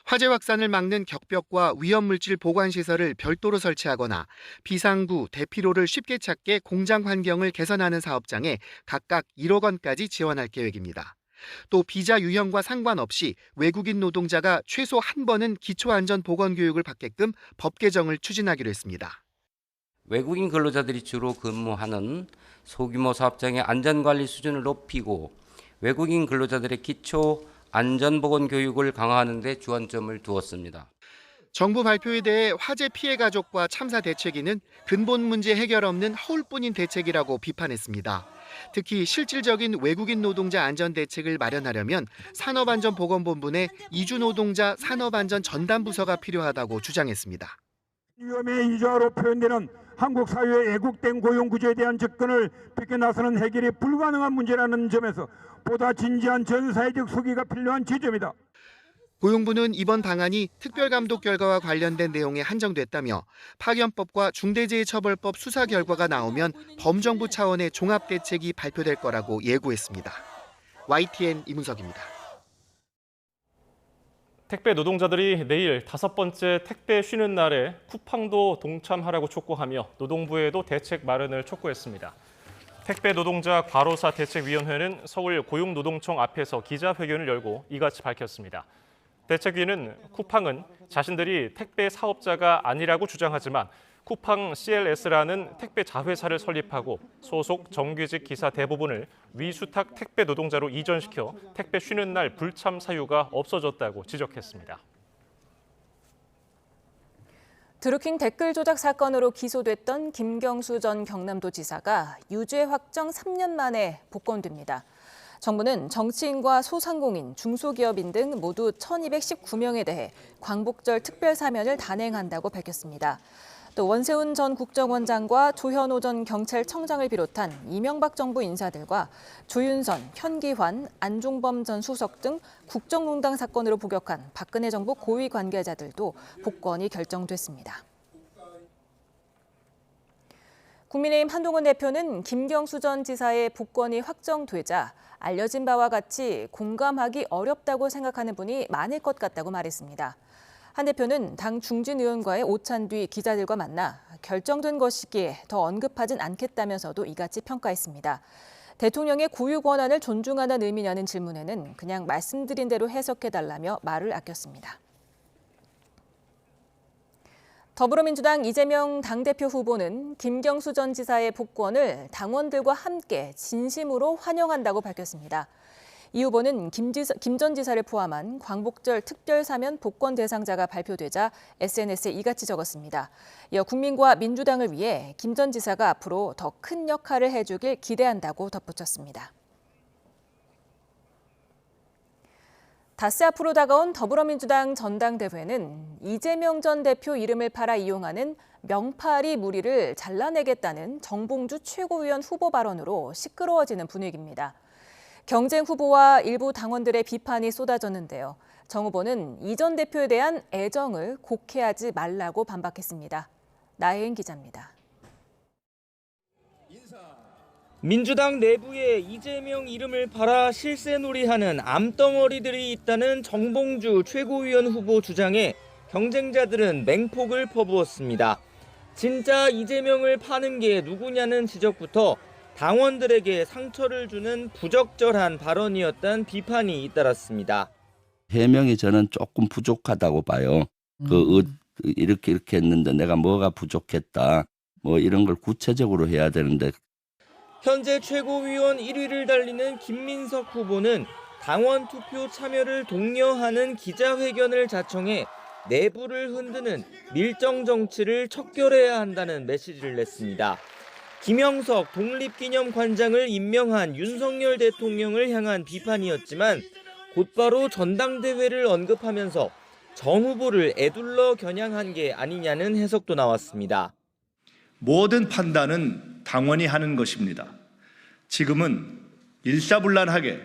화재 확산을 막는 격벽과 위험물질 보관시설을 별도로 설치하거나 비상구, 대피로를 쉽게 찾게 공장 환경을 개선하는 사업장에 각각 1억 원까지 지원할 계획입니다. 또 비자 유형과 상관없이 외국인 노동자가 최소 한 번은 기초안전보건교육을 받게끔 법 개정을 추진하기로 했습니다. 외국인 근로자들이 주로 근무하는 소규모 사업장의 안전관리 수준을 높이고 외국인 근로자들의 기초 안전보건 교육을 강화하는 데 주안점을 두었습니다. 정부 발표에 대해 화재 피해 가족과 참사 대책위는 근본 문제 해결 없는 허울뿐인 대책이라고 비판했습니다. 특히 실질적인 외국인 노동자 안전 대책을 마련하려면 산업안전보건본부 내 이주노동자 산업안전 전담부서가 필요하다고 주장했습니다. 위험의 이자로 표현되는 한국 사회의 애국된 고용구조에 대한 접근을 벗겨나서는 해결이 불가능한 문제라는 점에서 보다 진지한 전사회적 소기가 필요한 지점이다. 고용부는 이번 방안이 특별감독 결과와 관련된 내용에 한정됐다며 파견법과 중대재해처벌법 수사 결과가 나오면 범정부 차원의 종합대책이 발표될 거라고 예고했습니다. YTN 이문석입니다. 택배 노동자들이 내일 5번째 택배 쉬는 날에 쿠팡도 동참하라고 촉구하며 노동부에도 대책 마련을 촉구했습니다. 택배 노동자 과로사 대책위원회는 서울 고용노동청 앞에서 기자회견을 열고 이같이 밝혔습니다. 대책위는 쿠팡은 자신들이 택배 사업자가 아니라고 주장하지만 쿠팡 CLS라는 택배 자회사를 설립하고 소속 정규직 기사 대부분을 위수탁 택배 노동자로 이전시켜 택배 쉬는 날 불참 사유가 없어졌다고 지적했습니다. 드루킹 댓글 조작 사건으로 기소됐던 김경수 전 경남도지사가 유죄 확정 3년 만에 복권됩니다. 정부는 정치인과 소상공인, 중소기업인 등 모두 1,219명에 대해 광복절 특별사면을 단행한다고 밝혔습니다. 또 원세훈 전 국정원장과 조현오 전 경찰청장을 비롯한 이명박 정부 인사들과 조윤선, 현기환, 안종범 전 수석 등 국정농단 사건으로 복역한 박근혜 정부 고위 관계자들도 복권이 결정됐습니다. 국민의힘 한동훈 대표는 김경수 전 지사의 복권이 확정되자 알려진 바와 같이 공감하기 어렵다고 생각하는 분이 많을 것 같다고 말했습니다. 한 대표는 당 중진 의원과의 오찬 뒤 기자들과 만나 결정된 것이기에 더 언급하진 않겠다면서도 이같이 평가했습니다. 대통령의 고유 권한을 존중하는 의미냐는 질문에는 그냥 말씀드린 대로 해석해달라며 말을 아꼈습니다. 더불어민주당 이재명 당대표 후보는 김경수 전 지사의 복권을 당원들과 함께 진심으로 환영한다고 밝혔습니다. 이 후보는 김 전 지사를 포함한 광복절 특별사면 복권 대상자가 발표되자 SNS에 이같이 적었습니다. 이어 국민과 민주당을 위해 김 전 지사가 앞으로 더 큰 역할을 해주길 기대한다고 덧붙였습니다. 닷새 앞으로 다가온 더불어민주당 전당대회는 이재명 전 대표 이름을 팔아 이용하는 명파리 무리를 잘라내겠다는 정봉주 최고위원 후보 발언으로 시끄러워지는 분위기입니다. 경쟁 후보와 일부 당원들의 비판이 쏟아졌는데요. 정 후보는 이 전 대표에 대한 애정을 곡해하지 말라고 반박했습니다. 나혜인 기자입니다. 민주당 내부에 이재명 이름을 팔아 실세놀이하는 암덩어리들이 있다는 정봉주 최고위원 후보 주장에 경쟁자들은 맹폭을 퍼부었습니다. 진짜 이재명을 파는 게 누구냐는 지적부터 당원들에게 상처를 주는 부적절한 발언이었다는 비판이 잇따랐습니다. 해명이 저는 조금 부족하다고 봐요. 이렇게 했는데 내가 뭐가 부족했다. 뭐 이런 걸 구체적으로 해야 되는데. 현재 최고위원 1위를 달리는 김민석 후보는 당원 투표 참여를 독려하는 기자회견을 자청해 내부를 흔드는 밀정 정치를 척결해야 한다는 메시지를 냈습니다. 김영석 독립기념관장을 임명한 윤석열 대통령을 향한 비판이었지만 곧바로 전당대회를 언급하면서 정 후보를 에둘러 겨냥한 게 아니냐는 해석도 나왔습니다. 모든 판단은 당원이 하는 것입니다. 지금은 일사불란하게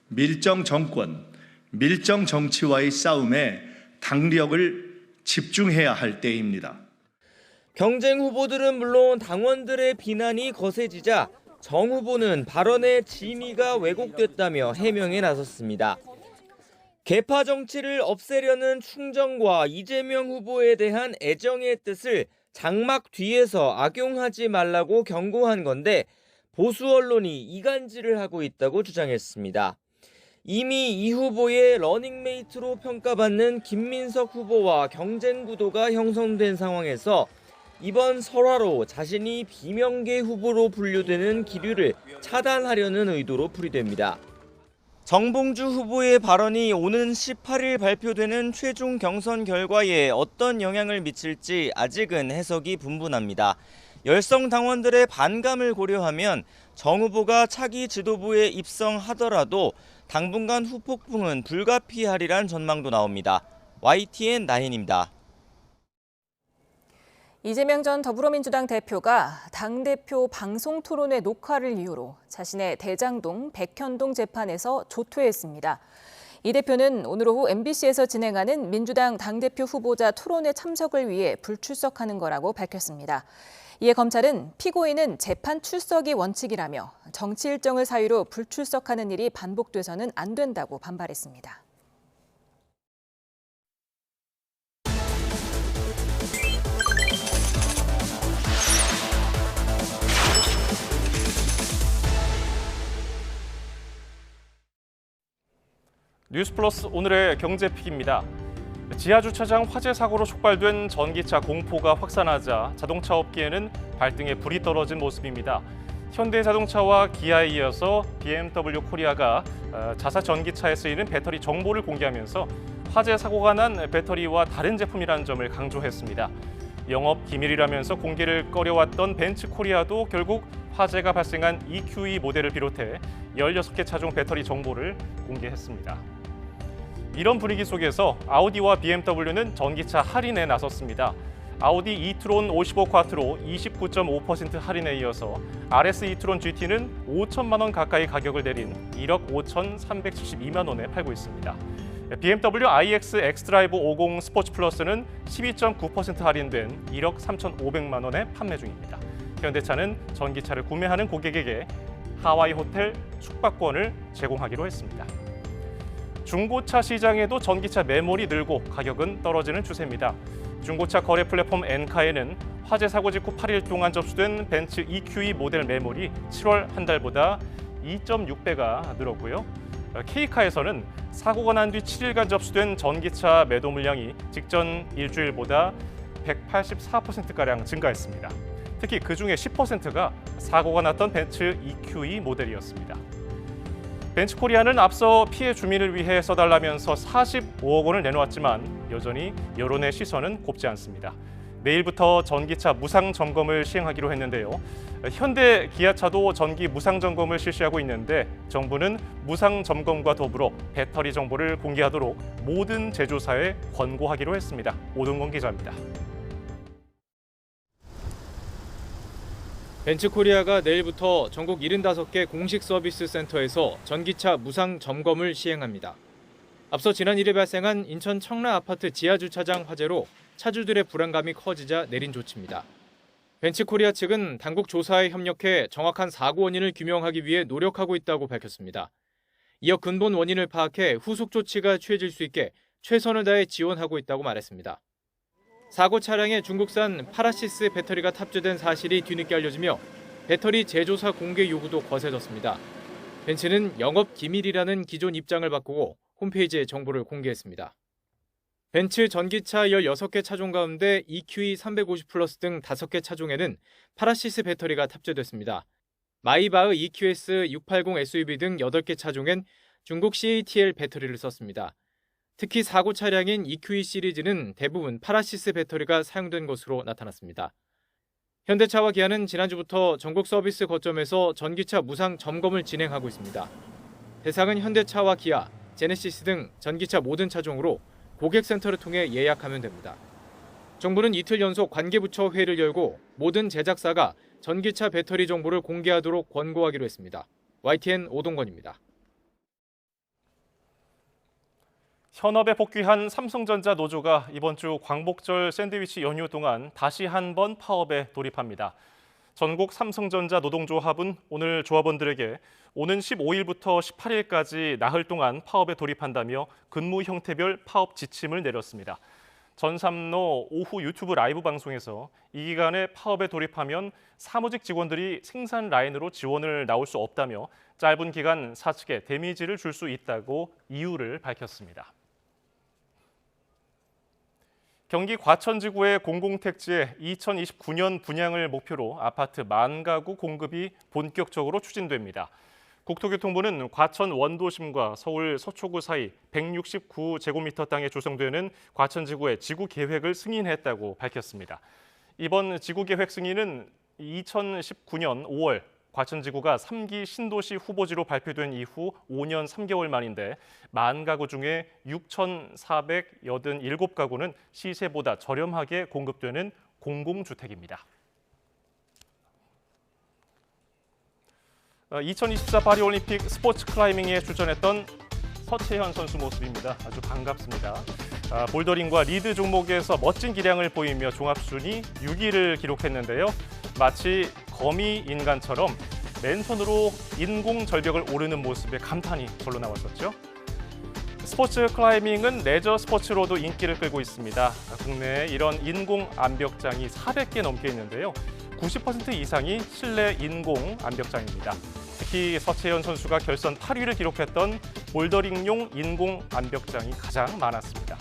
밀정 정권, 밀정 정치와의 싸움에 당력을 집중해야 할 때입니다. 경쟁 후보들은 물론 당원들의 비난이 거세지자 정 후보는 발언의 진위가 왜곡됐다며 해명에 나섰습니다. 계파 정치를 없애려는 충정과 이재명 후보에 대한 애정의 뜻을 장막 뒤에서 악용하지 말라고 경고한 건데 보수 언론이 이간질을 하고 있다고 주장했습니다. 이미 이 후보의 러닝메이트로 평가받는 김민석 후보와 경쟁 구도가 형성된 상황에서 이번 설화로 자신이 비명계 후보로 분류되는 기류를 차단하려는 의도로 풀이됩니다. 정봉주 후보의 발언이 오는 18일 발표되는 최종 경선 결과에 어떤 영향을 미칠지 아직은 해석이 분분합니다. 열성 당원들의 반감을 고려하면 정 후보가 차기 지도부에 입성하더라도 당분간 후폭풍은 불가피하리란 전망도 나옵니다. YTN 나혜인입니다. 이재명 전 더불어민주당 대표가 당대표 방송 토론회 녹화를 이유로 자신의 대장동, 백현동 재판에서 조퇴했습니다. 이 대표는 오늘 오후 MBC에서 진행하는 민주당 당대표 후보자 토론회 참석을 위해 불출석하는 거라고 밝혔습니다. 이에 검찰은 피고인은 재판 출석이 원칙이라며 정치 일정을 사유로 불출석하는 일이 반복돼서는 안 된다고 반발했습니다. 뉴스플러스 오늘의 경제픽입니다. 지하주차장 화재 사고로 촉발된 전기차 공포가 확산하자 자동차 업계에는 발등에 불이 떨어진 모습입니다. 현대자동차와 기아에 이어서 BMW 코리아가 자사 전기차에 쓰이는 배터리 정보를 공개하면서 화재 사고가 난 배터리와 다른 제품이라는 점을 강조했습니다. 영업 기밀이라면서 공개를 꺼려왔던 벤츠 코리아도 결국 화재가 발생한 EQE 모델을 비롯해 16개 차종 배터리 정보를 공개했습니다. 이런 분위기 속에서 아우디와 BMW는 전기차 할인에 나섰습니다. 아우디 e-tron 55 쿼트로 29.5% 할인에 이어서 RS e-tron GT는 5천만 원 가까이 가격을 내린 1억 5,372만 원에 팔고 있습니다. BMW iX xDrive 50 스포츠 플러스는 12.9% 할인된 1억 3,500만 원에 판매 중입니다. 현대차는 전기차를 구매하는 고객에게 하와이 호텔 숙박권을 제공하기로 했습니다. 중고차 시장에도 전기차 매몰이 늘고 가격은 떨어지는 추세입니다. 중고차 거래 플랫폼 엔카에는 화재 사고 직후 8일 동안 접수된 벤츠 EQE 모델 매몰이 7월 한 달보다 2.6배가 늘었고요. K카에서는 사고가 난 뒤 7일간 접수된 전기차 매도 물량이 직전 일주일보다 184%가량 증가했습니다. 특히 그중에 10%가 사고가 났던 벤츠 EQE 모델이었습니다. 벤츠코리아는 앞서 피해 주민을 위해 써달라면서 45억 원을 내놓았지만 여전히 여론의 시선은 곱지 않습니다. 내일부터 전기차 무상 점검을 시행하기로 했는데요. 현대 기아차도 전기 무상 점검을 실시하고 있는데 정부는 무상 점검과 더불어 배터리 정보를 공개하도록 모든 제조사에 권고하기로 했습니다. 오동건 기자입니다. 벤츠코리아가 내일부터 전국 75개 공식 서비스 센터에서 전기차 무상 점검을 시행합니다. 앞서 지난 1일 발생한 인천 청라 아파트 지하주차장 화재로 차주들의 불안감이 커지자 내린 조치입니다. 벤츠코리아 측은 당국 조사에 협력해 정확한 사고 원인을 규명하기 위해 노력하고 있다고 밝혔습니다. 이어 근본 원인을 파악해 후속 조치가 취해질 수 있게 최선을 다해 지원하고 있다고 말했습니다. 사고 차량에 중국산 파라시스 배터리가 탑재된 사실이 뒤늦게 알려지며 배터리 제조사 공개 요구도 거세졌습니다. 벤츠는 영업 기밀이라는 기존 입장을 바꾸고 홈페이지에 정보를 공개했습니다. 벤츠 전기차 16개 차종 가운데 EQE 350 플러스 등 5개 차종에는 파라시스 배터리가 탑재됐습니다. 마이바흐 EQS 680 SUV 등 8개 차종엔 중국 CATL 배터리를 썼습니다. 특히 사고 차량인 EQE 시리즈는 대부분 파라시스 배터리가 사용된 것으로 나타났습니다. 현대차와 기아는 지난주부터 전국 서비스 거점에서 전기차 무상 점검을 진행하고 있습니다. 대상은 현대차와 기아, 제네시스 등 전기차 모든 차종으로 고객센터를 통해 예약하면 됩니다. 정부는 이틀 연속 관계부처 회의를 열고 모든 제작사가 전기차 배터리 정보를 공개하도록 권고하기로 했습니다. YTN 오동건입니다. 현업에 복귀한 삼성전자 노조가 이번 주 광복절 샌드위치 연휴 동안 다시 한번 파업에 돌입합니다. 전국 삼성전자 노동조합은 오늘 조합원들에게 오는 15일부터 18일까지 나흘 동안 파업에 돌입한다며 근무 형태별 파업 지침을 내렸습니다. 전삼로 오후 유튜브 라이브 방송에서 이 기간에 파업에 돌입하면 사무직 직원들이 생산 라인으로 지원을 나올 수 없다며 짧은 기간 사측에 데미지를 줄 수 있다고 이유를 밝혔습니다. 경기 과천지구의 공공택지에 2029년 분양을 목표로 아파트 10,000가구 공급이 본격적으로 추진됩니다. 국토교통부는 과천 원도심과 서울 서초구 사이 169제곱미터 땅에 조성되는 과천지구의 지구 계획을 승인했다고 밝혔습니다. 이번 지구 계획 승인은 2019년 5월 과천지구가 3기 신도시 후보지로 발표된 이후 5년 3개월 만인데 10,000가구 중에 6,487가구는 시세보다 저렴하게 공급되는 공공주택입니다. 2024 파리올림픽 스포츠 클라이밍에 출전했던 서채현 선수 모습입니다. 아주 반갑습니다. 볼더링과 리드 종목에서 멋진 기량을 보이며 종합순위 6위를 기록했는데요. 마치 거미 인간처럼 맨손으로 인공 절벽을 오르는 모습에 감탄이 절로 나왔었죠. 스포츠 클라이밍은 레저 스포츠로도 인기를 끌고 있습니다. 국내에 이런 인공 암벽장이 400개 넘게 있는데요. 90% 이상이 실내 인공 암벽장입니다. 특히 서채연 선수가 결선 8위를 기록했던 볼더링용 인공 암벽장이 가장 많았습니다.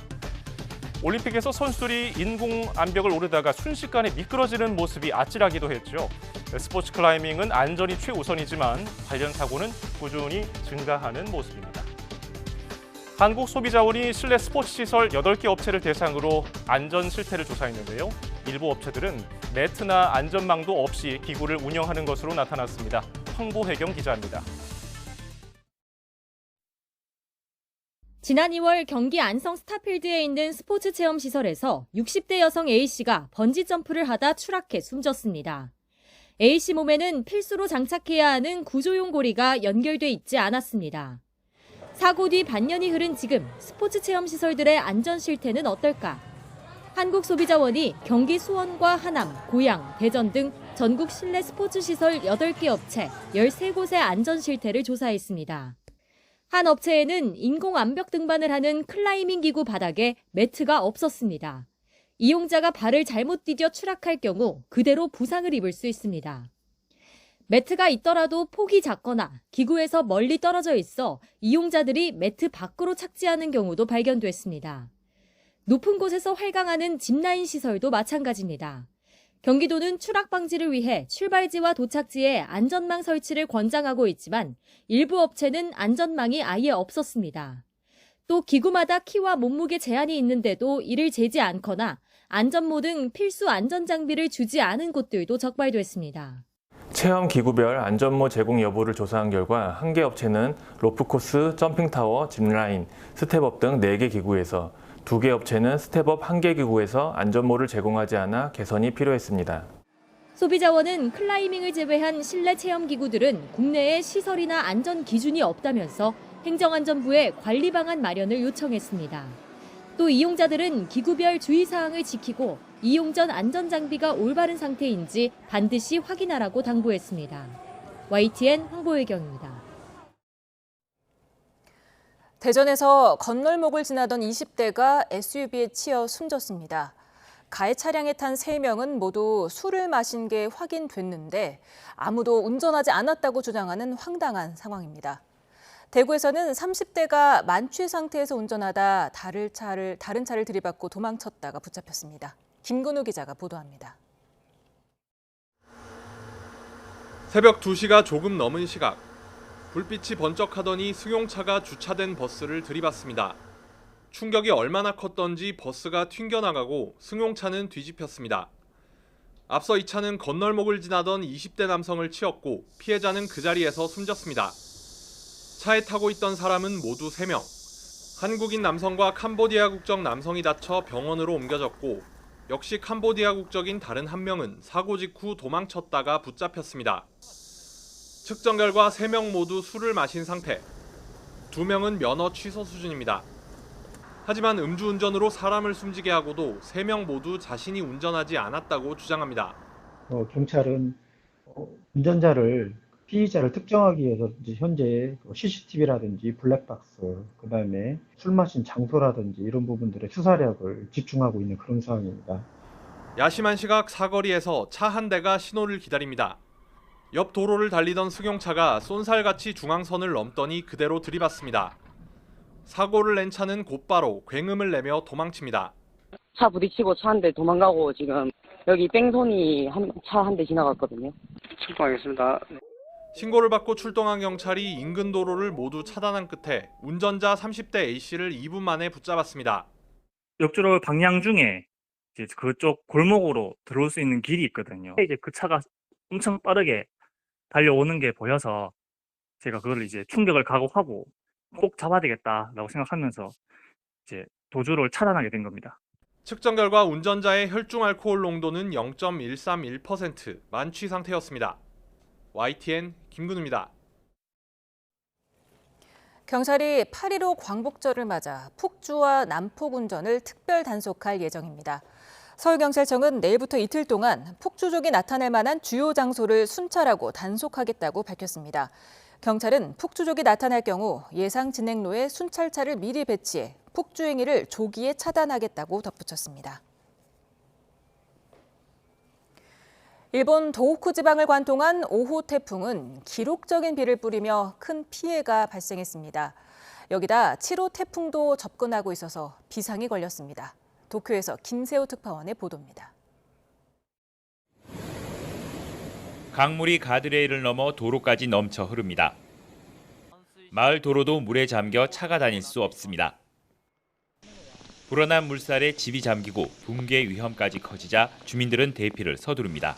올림픽에서 선수들이 인공 암벽을 오르다가 순식간에 미끄러지는 모습이 아찔하기도 했죠. 스포츠 클라이밍은 안전이 최우선이지만 관련 사고는 꾸준히 증가하는 모습입니다. 한국소비자원이 실내 스포츠 시설 8개 업체를 대상으로 안전 실태를 조사했는데요. 일부 업체들은 네트나 안전망도 없이 기구를 운영하는 것으로 나타났습니다. 황보혜경 기자입니다. 지난 2월 경기 안성 스타필드에 있는 스포츠 체험 시설에서 60대 여성 A씨가 번지점프를 하다 추락해 숨졌습니다. A씨 몸에는 필수로 장착해야 하는 구조용 고리가 연결돼 있지 않았습니다. 사고 뒤 반년이 흐른 지금 스포츠 체험 시설들의 안전 실태는 어떨까? 한국소비자원이 경기 수원과 하남, 고양, 대전 등 전국 실내 스포츠 시설 8개 업체 13곳의 안전 실태를 조사했습니다. 한 업체에는 인공 암벽 등반을 하는 클라이밍 기구 바닥에 매트가 없었습니다. 이용자가 발을 잘못 디뎌 추락할 경우 그대로 부상을 입을 수 있습니다. 매트가 있더라도 폭이 작거나 기구에서 멀리 떨어져 있어 이용자들이 매트 밖으로 착지하는 경우도 발견됐습니다. 높은 곳에서 활강하는 짚라인 시설도 마찬가지입니다. 경기도는 추락 방지를 위해 출발지와 도착지에 안전망 설치를 권장하고 있지만 일부 업체는 안전망이 아예 없었습니다. 또 기구마다 키와 몸무게 제한이 있는데도 이를 재지 않거나 안전모 등 필수 안전장비를 주지 않은 곳들도 적발됐습니다. 체험 기구별 안전모 제공 여부를 조사한 결과 한 개 업체는 로프코스, 점핑타워, 짚라인, 스텝업 등 4개 기구에서 2개 업체는 스텝업 1개 기구에서 안전모를 제공하지 않아 개선이 필요했습니다. 소비자원은 클라이밍을 제외한 실내 체험 기구들은 국내에 시설이나 안전 기준이 없다면서 행정안전부에 관리 방안 마련을 요청했습니다. 또 이용자들은 기구별 주의사항을 지키고 이용 전 안전장비가 올바른 상태인지 반드시 확인하라고 당부했습니다. YTN 황보혜경입니다. 대전에서 건널목을 지나던 20대가 SUV에 치여 숨졌습니다. 가해 차량에 탄 3명은 모두 술을 마신 게 확인됐는데 아무도 운전하지 않았다고 주장하는 황당한 상황입니다. 대구에서는 30대가 만취 상태에서 운전하다 다른 차를 들이받고 도망쳤다가 붙잡혔습니다. 김근우 기자가 보도합니다. 새벽 2시가 조금 넘은 시각, 불빛이 번쩍하더니 승용차가 주차된 버스를 들이받습니다. 충격이 얼마나 컸던지 버스가 튕겨나가고 승용차는 뒤집혔습니다. 앞서 이 차는 건널목을 지나던 20대 남성을 치었고 피해자는 그 자리에서 숨졌습니다. 차에 타고 있던 사람은 모두 3명. 한국인 남성과 캄보디아 국적 남성이 다쳐 병원으로 옮겨졌고 역시 캄보디아 국적인 다른 한 명은 사고 직후 도망쳤다가 붙잡혔습니다. 측정 결과 3명 모두 술을 마신 상태. 2명은 면허 취소 수준입니다. 하지만 음주운전으로 사람을 숨지게 하고도 3명 모두 자신이 운전하지 않았다고 주장합니다. 경찰은 운전자를 피의자를 특정하기 위해서 현재 CCTV라든지 블랙박스, 그다음에 술 마신 장소라든지 이런 부분들의 수사력을 집중하고 있는 그런 상황입니다. 야심한 시각 사거리에서 차 한 대가 신호를 기다립니다. 옆 도로를 달리던 승용차가 쏜살같이 중앙선을 넘더니 그대로 들이받습니다. 사고를 낸 차는 곧바로 굉음을 내며 도망칩니다. 차 부딪히고 차 한 대 도망가고 지금 여기 뺑소니 차 한 대 지나갔거든요. 출동하겠습니다. 신고를 받고 출동한 경찰이 인근 도로를 모두 차단한 끝에 운전자 30대 A씨를 2분 만에 붙잡았습니다. 역주로 방향 중에 이제 그쪽 골목으로 들어올 수 있는 길이 있거든요. 이제 그 차가 엄청 빠르게 달려오는 게 보여서 제가 그걸 이제 충격을 각오하고 꼭 잡아야 되겠다라고 생각하면서 이제 도주를 차단하게 된 겁니다. 측정 결과 운전자의 혈중 알코올 농도는 0.131%, 만취 상태였습니다. YTN 김근우입니다. 경찰이 8.15 광복절을 맞아 폭주와 난폭 운전을 특별 단속할 예정입니다. 서울경찰청은 내일부터 이틀 동안 폭주족이 나타날 만한 주요 장소를 순찰하고 단속하겠다고 밝혔습니다. 경찰은 폭주족이 나타날 경우 예상 진행로에 순찰차를 미리 배치해 폭주 행위를 조기에 차단하겠다고 덧붙였습니다. 일본 도호쿠 지방을 관통한 5호 태풍은 기록적인 비를 뿌리며 큰 피해가 발생했습니다. 여기다 7호 태풍도 접근하고 있어서 비상이 걸렸습니다. 도쿄에서 김세호 특파원의 보도입니다. 강물이 가드레일을 넘어 도로까지 넘쳐 흐릅니다. 마을 도로도 물에 잠겨 차가 다닐 수 없습니다. 불어난 물살에 집이 잠기고 붕괴 위험까지 커지자 주민들은 대피를 서두릅니다.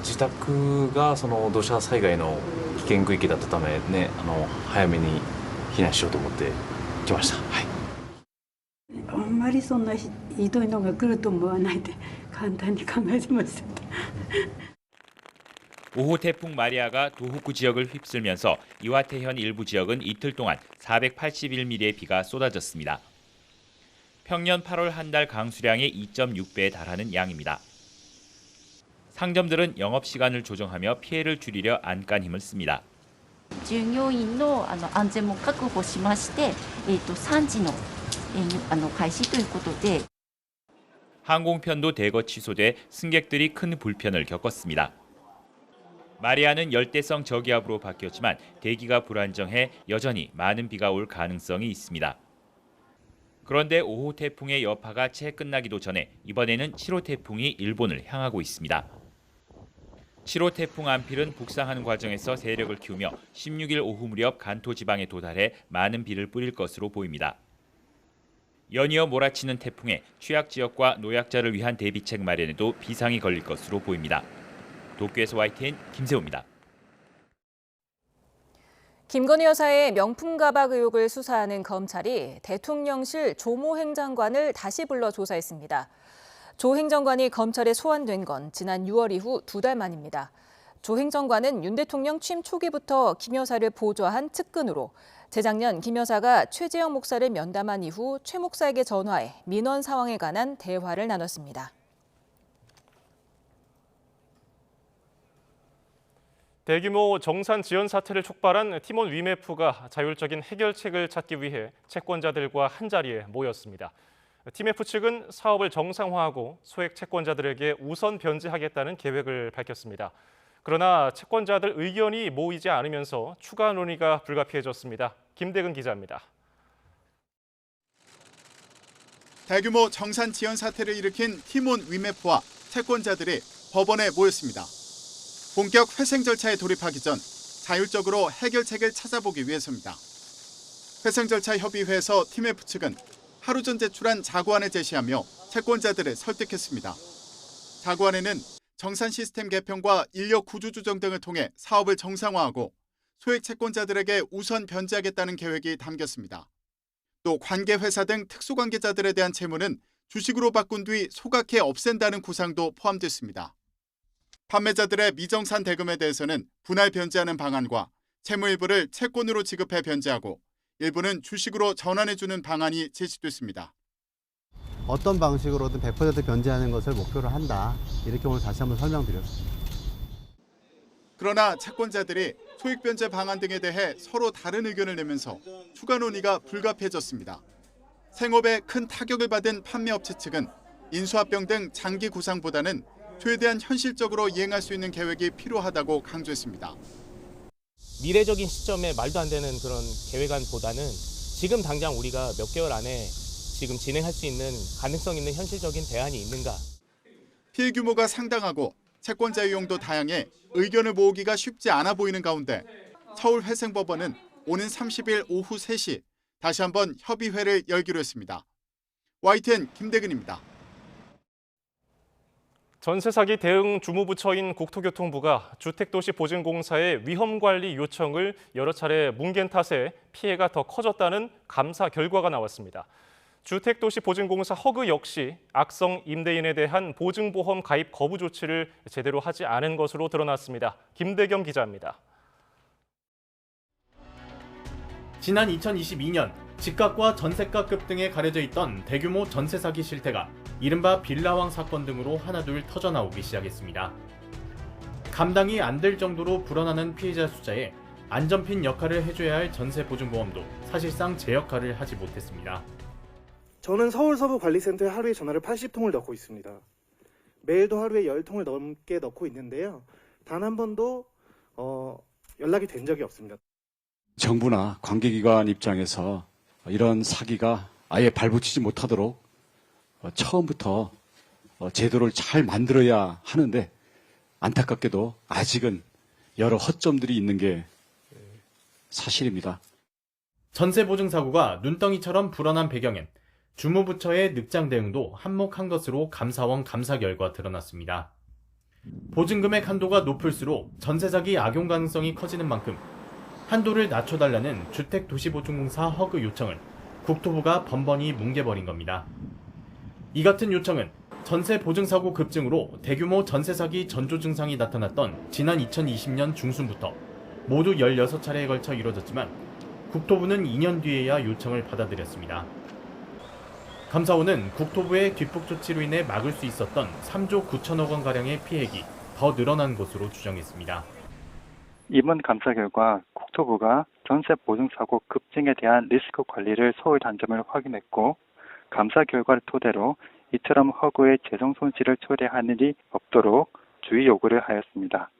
自宅がその土砂災害の危険区域だったためね、早めに避難しようと思って来ました。はい。あんまりそんなひどいのが来ると思わないで簡単に考えてました。 5호 태풍 마리아가 도호쿠 지역을 휩쓸면서 이와테현 일부 지역은 이틀 동안 481mm의 비가 쏟아졌습니다. 평년 8월 한 달 강수량의 2.6배에 달하는 양입니다. 상점들은 영업시간을 조정하며 피해를 줄이려 안간힘을 씁니다. 従業員の安全も確保しまして、3時の開始ということで 항공편도 대거 취소돼 승객들이 큰 불편을 겪었습니다. 마리아는 열대성 저기압으로 바뀌었지만 대기가 불안정해 여전히 많은 비가 올 가능성이 있습니다. 그런데 5호 태풍의 여파가 채 끝나기도 전에 이번에는 7호 태풍이 일본을 향하고 있습니다. 7호 태풍 안필은 북상하는 과정에서 세력을 키우며 16일 오후 무렵 간토 지방에 도달해 많은 비를 뿌릴 것으로 보입니다. 연이어 몰아치는 태풍에 취약 지역과 노약자를 위한 대비책 마련에도 비상이 걸릴 것으로 보입니다. 도쿄에서 YTN 김세호입니다. 김건희 여사의 명품 가방 의혹을 수사하는 검찰이 대통령실 조모 행정관을 다시 불러 조사했습니다. 조 행정관이 검찰에 소환된 건 지난 6월 이후 2달 만입니다. 조 행정관은 윤 대통령 취임 초기부터 김 여사를 보좌한 측근으로 재작년 김 여사가 최재형 목사를 면담한 이후 최 목사에게 전화해 민원 상황에 관한 대화를 나눴습니다. 대규모 정산 지연 사태를 촉발한 티몬 위메프가 자율적인 해결책을 찾기 위해 채권자들과 한자리에 모였습니다. TMF 측은 사업을 정상화하고 소액 채권자들에게 우선 변제하겠다는 계획을 밝혔습니다. 그러나 채권자들 의견이 모이지 않으면서 추가 논의가 불가피해졌습니다. 김대근 기자입니다. 대규모 정산 지연 사태를 일으킨 티몬 위메프와 채권자들이 법원에 모였습니다. 본격 회생 절차에 돌입하기 전 자율적으로 해결책을 찾아보기 위해서입니다. 회생 절차 협의회에서 TMF 측은 하루 전 제출한 자구안을 제시하며 채권자들을 설득했습니다. 자구안에는 정산 시스템 개편과 인력 구조 조정 등을 통해 사업을 정상화하고 소액 채권자들에게 우선 변제하겠다는 계획이 담겼습니다. 또 관계회사 등 특수관계자들에 대한 채무는 주식으로 바꾼 뒤 소각해 없앤다는 구상도 포함됐습니다. 판매자들의 미정산 대금에 대해서는 분할 변제하는 방안과 채무 일부를 채권으로 지급해 변제하고 일부는 주식으로 전환해주는 방안이 제시됐습니다. 어떤 방식으로든 100% 변제하는 것을 목표로 한다. 이렇게 오늘 다시 한번 설명드렸습니다. 그러나 채권자들이 소액 변제 방안 등에 대해 서로 다른 의견을 내면서 추가 논의가 불가피해졌습니다. 생업에 큰 타격을 받은 판매업체 측은 인수합병 등 장기 구상보다는 최대한 현실적으로 이행할 수 있는 계획이 필요하다고 강조했습니다. 미래적인 시점에 말도 안 되는 그런 계획안보다는 지금 당장 우리가 몇 개월 안에 지금 진행할 수 있는 가능성 있는 현실적인 대안이 있는가. 피해 규모가 상당하고 채권자 유형도 다양해 의견을 모으기가 쉽지 않아 보이는 가운데 서울회생법원은 오는 30일 오후 3시 다시 한번 협의회를 열기로 했습니다. YTN 김대근입니다. 전세 사기 대응 주무부처인 국토교통부가 주택도시보증공사의 위험관리 요청을 여러 차례 뭉갠 탓에 피해가 더 커졌다는 감사 결과가 나왔습니다. 주택도시보증공사 허그 역시 악성 임대인에 대한 보증보험 가입 거부 조치를 제대로 하지 않은 것으로 드러났습니다. 김대겸 기자입니다. 지난 2022년 집값과 전세가급 등에 가려져 있던 대규모 전세 사기 실태가 이른바 빌라왕 사건 등으로 하나둘 터져나오기 시작했습니다. 감당이 안 될 정도로 불어나는 피해자 숫자에 안전핀 역할을 해줘야 할 전세보증보험도 사실상 제 역할을 하지 못했습니다. 저는 서울서부관리센터에 하루에 전화를 80통을 넣고 있습니다. 매일도 하루에 10통을 넘게 넣고 있는데요. 단 한 번도 연락이 된 적이 없습니다. 정부나 관계기관 입장에서 이런 사기가 아예 발붙이지 못하도록 처음부터 제도를 잘 만들어야 하는데 안타깝게도 아직은 여러 허점들이 있는 게 사실입니다. 전세보증사고가 눈덩이처럼 불어난 배경엔 주무부처의 늑장 대응도 한몫한 것으로 감사원 감사 결과 드러났습니다. 보증금액 한도가 높을수록 전세 사기 악용 가능성이 커지는 만큼 한도를 낮춰달라는 주택도시보증공사 허그 요청을 국토부가 번번이 뭉개버린 겁니다. 이 같은 요청은 전세 보증사고 급증으로 대규모 전세 사기 전조 증상이 나타났던 지난 2020년 중순부터 모두 16차례에 걸쳐 이뤄졌지만 국토부는 2년 뒤에야 요청을 받아들였습니다. 감사원은 국토부의 뒷북 조치로 인해 막을 수 있었던 3조 9천억 원가량의 피해액이 더 늘어난 것으로 추정했습니다. 이번 감사 결과 국토부가 전세 보증사고 급증에 대한 리스크 관리를 소홀 한 점을 확인했고 감사 결과를 토대로 이처럼 허구의 재정 손실을 초래하는 일이 없도록 주의 요구를 하였습니다.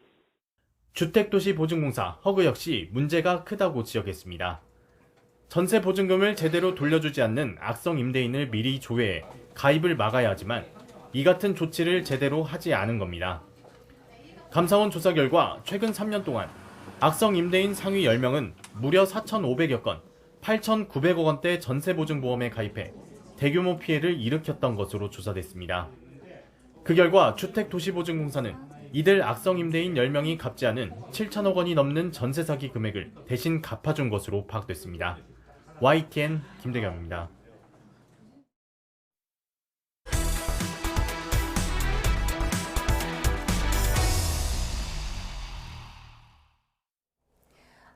주택도시보증공사 허그 역시 문제가 크다고 지적했습니다. 전세 보증금을 제대로 돌려주지 않는 악성 임대인을 미리 조회해 가입을 막아야 하지만 이 같은 조치를 제대로 하지 않은 겁니다. 감사원 조사 결과 최근 3년 동안 악성 임대인 상위 10명은 무려 4,500여 건, 8,900억 원대 전세보증보험에 가입해 대규모 피해를 일으켰던 것으로 조사됐습니다. 그 결과 주택도시보증공사는 이들 악성 임대인 10명이 갚지 않은 7천억 원이 넘는 전세 사기 금액을 대신 갚아준 것으로 파악됐습니다. YTN 김대겸입니다.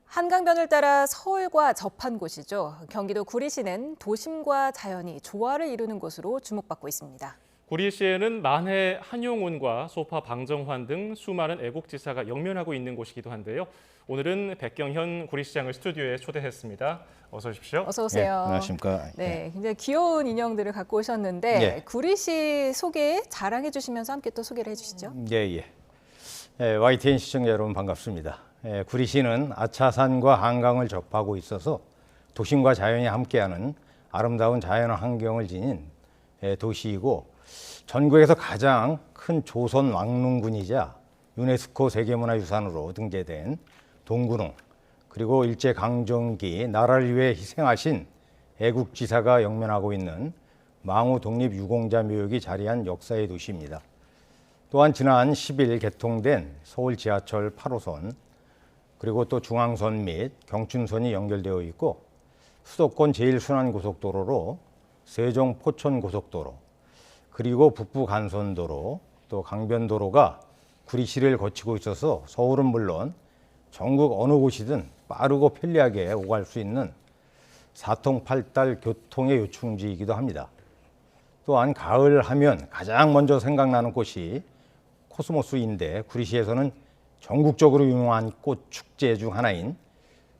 한강변을 따라 서울과 접한 곳이죠. 경기도 구리시는 도심과 자연이 조화를 이루는 곳으로 주목받고 있습니다. 구리시에는 만해 한용운과 소파 방정환 등 수많은 애국지사가 영면하고 있는 곳이기도 한데요. 오늘은 백경현 구리시장을 스튜디오에 초대했습니다. 어서 오십시오. 어서 오세요. 네, 안녕하십니까. 네, 굉장히 귀여운 인형들을 갖고 오셨는데 예. 구리시 소개 자랑해 주시면서 함께 또 소개를 해주시죠. 예. YTN 시청자 여러분 반갑습니다. 구리시는 아차산과 한강을 접하고 있어서 도심과 자연이 함께하는 아름다운 자연 환경을 지닌 도시이고 전국에서 가장 큰 조선 왕릉군이자 유네스코 세계문화유산으로 등재된 동구릉, 그리고 일제강점기 나라를 위해 희생하신 애국지사가 영면하고 있는 망우 독립유공자 묘역이 자리한 역사의 도시입니다. 또한 지난 10일 개통된 서울 지하철 8호선, 그리고 또 중앙선 및 경춘선이 연결되어 있고 수도권 제1순환고속도로로 세종 포천고속도로, 그리고 북부간선도로, 또 강변도로가 구리시를 거치고 있어서 서울은 물론 전국 어느 곳이든 빠르고 편리하게 오갈 수 있는 사통팔달 교통의 요충지이기도 합니다. 또한 가을 하면 가장 먼저 생각나는 꽃이 코스모스인데 구리시에서는 전국적으로 유명한 꽃 축제 중 하나인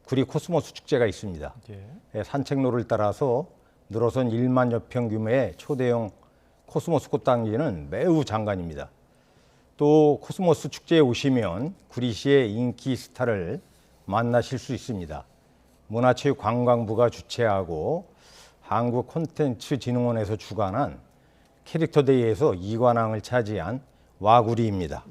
구리 코스모스 축제가 있습니다. 산책로를 따라서 늘어선 1만여 평 규모의 초대형 코스모스 꽃단지는 매우 장관입니다. 또 코스모스 축제에 오시면 구리시의 인기 스타를 만나실 수 있습니다. 문화체육관광부가 주최하고 한국콘텐츠진흥원에서 주관한 캐릭터데이에서 2관왕을 차지한 와구리입니다.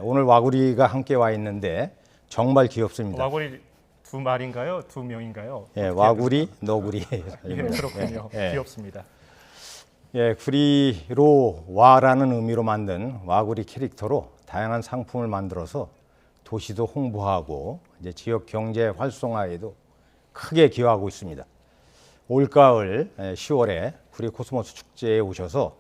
오늘 와구리가 함께 와 있는데 정말 귀엽습니다. 와구리 두 마리인가요? 두 명인가요? 와구리, 너구리. 그렇군요. 귀엽습니다. 구리로 와라는 의미로 만든 와구리 캐릭터로 다양한 상품을 만들어서 도시도 홍보하고 이제 지역 경제 활성화에도 크게 기여하고 있습니다. 올가을 10월에 구리 코스모스 축제에 오셔서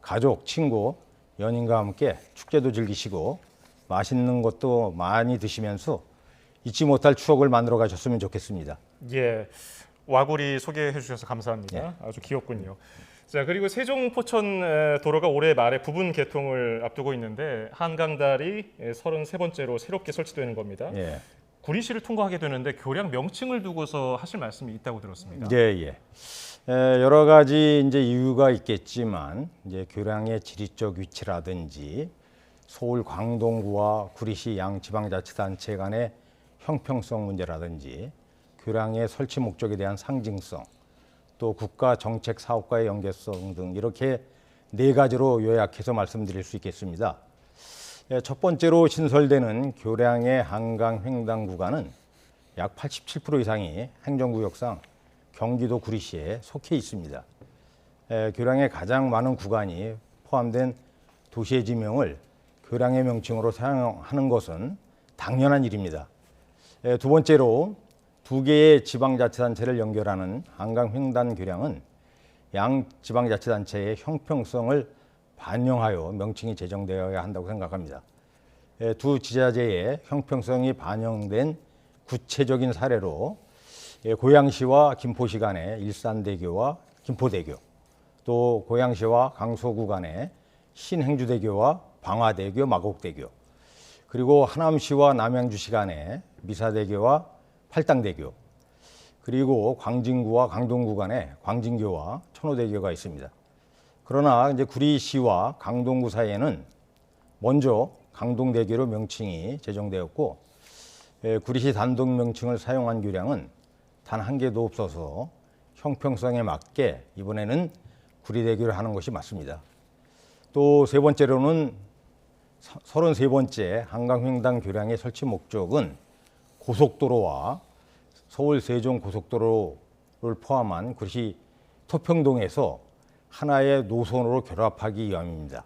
가족, 친구, 연인과 함께 축제도 즐기시고 맛있는 것도 많이 드시면서 잊지 못할 추억을 만들어 가셨으면 좋겠습니다. 와구리 소개해 주셔서 감사합니다. 아주 귀엽군요. 자, 그리고 세종 포천 도로가 올해 말에 부분 개통을 앞두고 있는데 한강다리 33번째로 새롭게 설치되는 겁니다. 구리시를 통과하게 되는데 교량 명칭을 두고서 하실 말씀이 있다고 들었습니다. 여러 가지 이제 이유가 있겠지만 이제 교량의 지리적 위치라든지 서울 광동구와 구리시 양 지방자치단체 간의 형평성 문제라든지 교량의 설치 목적에 대한 상징성, 또 국가 정책 사업과의 연계성 등 이렇게 4가지로 요약해서 말씀드릴 수 있겠습니다. 첫 번째로 신설되는 교량의 한강 횡단 구간은 약 87% 이상이 행정구역상 경기도 구리시에 속해 있습니다. 교량의 가장 많은 구간이 포함된 도시의 지명을 교량의 명칭으로 사용하는 것은 당연한 일입니다. 두 번째로 2개의 지방자치단체를 연결하는 한강 횡단 교량은 양 지방자치단체의 형평성을 반영하여 명칭이 제정되어야 한다고 생각합니다. 두 지자체의 형평성이 반영된 구체적인 사례로 고양시와 김포시 간의 일산대교와 김포대교, 또 고양시와 강서구 간의 신행주대교와 방화대교, 마곡대교, 그리고 하남시와 남양주시 간의 미사대교와 팔당대교, 그리고 광진구와 강동구 간의 광진교와 천호대교가 있습니다. 그러나 이제 구리시와 강동구 사이에는 먼저 강동대교로 명칭이 제정되었고 구리시 단독 명칭을 사용한 교량은 단 한 개도 없어서 형평성에 맞게 이번에는 구리대교를 하는 것이 맞습니다. 또 세 번째로는 33번째 한강 횡단 교량의 설치 목적은 고속도로와 서울 세종 고속도로를 포함한 구리시 토평동에서 하나의 노선으로 결합하기 위함입니다.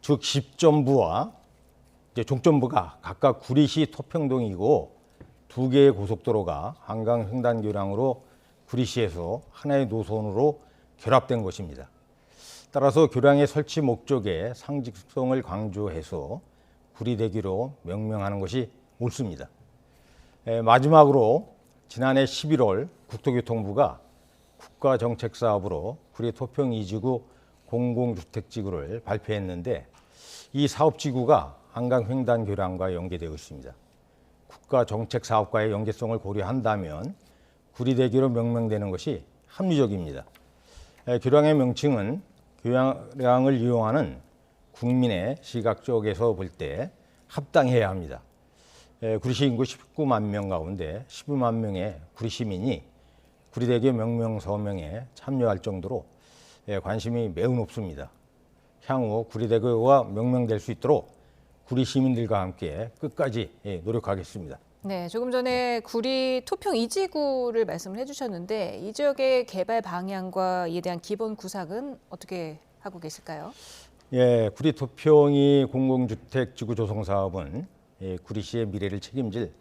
즉 시점부와 이제 종점부가 각각 구리시 토평동이고 2개의 고속도로가 한강 횡단 교량으로 구리시에서 하나의 노선으로 결합된 것입니다. 따라서 교량의 설치 목적의 상징성을 강조해서 구리대교로 명명하는 것이 옳습니다. 마지막으로 지난해 11월 국토교통부가 국가정책사업으로 구리 토평 2지구 공공주택지구를 발표했는데 이 사업지구가 한강횡단교량과 연계되어 있습니다. 국가정책사업과의 연계성을 고려한다면 구리대교로 명명되는 것이 합리적입니다. 교량의 명칭은 교량을 이용하는 국민의 시각적에서 볼 때 합당해야 합니다. 구리시 인구 19만 명 가운데 12만 명의 구리 시민이 구리대교 명명 서명에 참여할 정도로 관심이 매우 높습니다. 향후 구리대교가 명명될 수 있도록 구리 시민들과 함께 끝까지 노력하겠습니다. 네, 조금 전에 구리 토평 2지구를 말씀을 해주셨는데 이 지역의 개발 방향과 이에 대한 기본 구상은 어떻게 하고 계실까요? 예, 구리 토평이 공공주택지구 조성 사업은 구리시의 미래를 책임질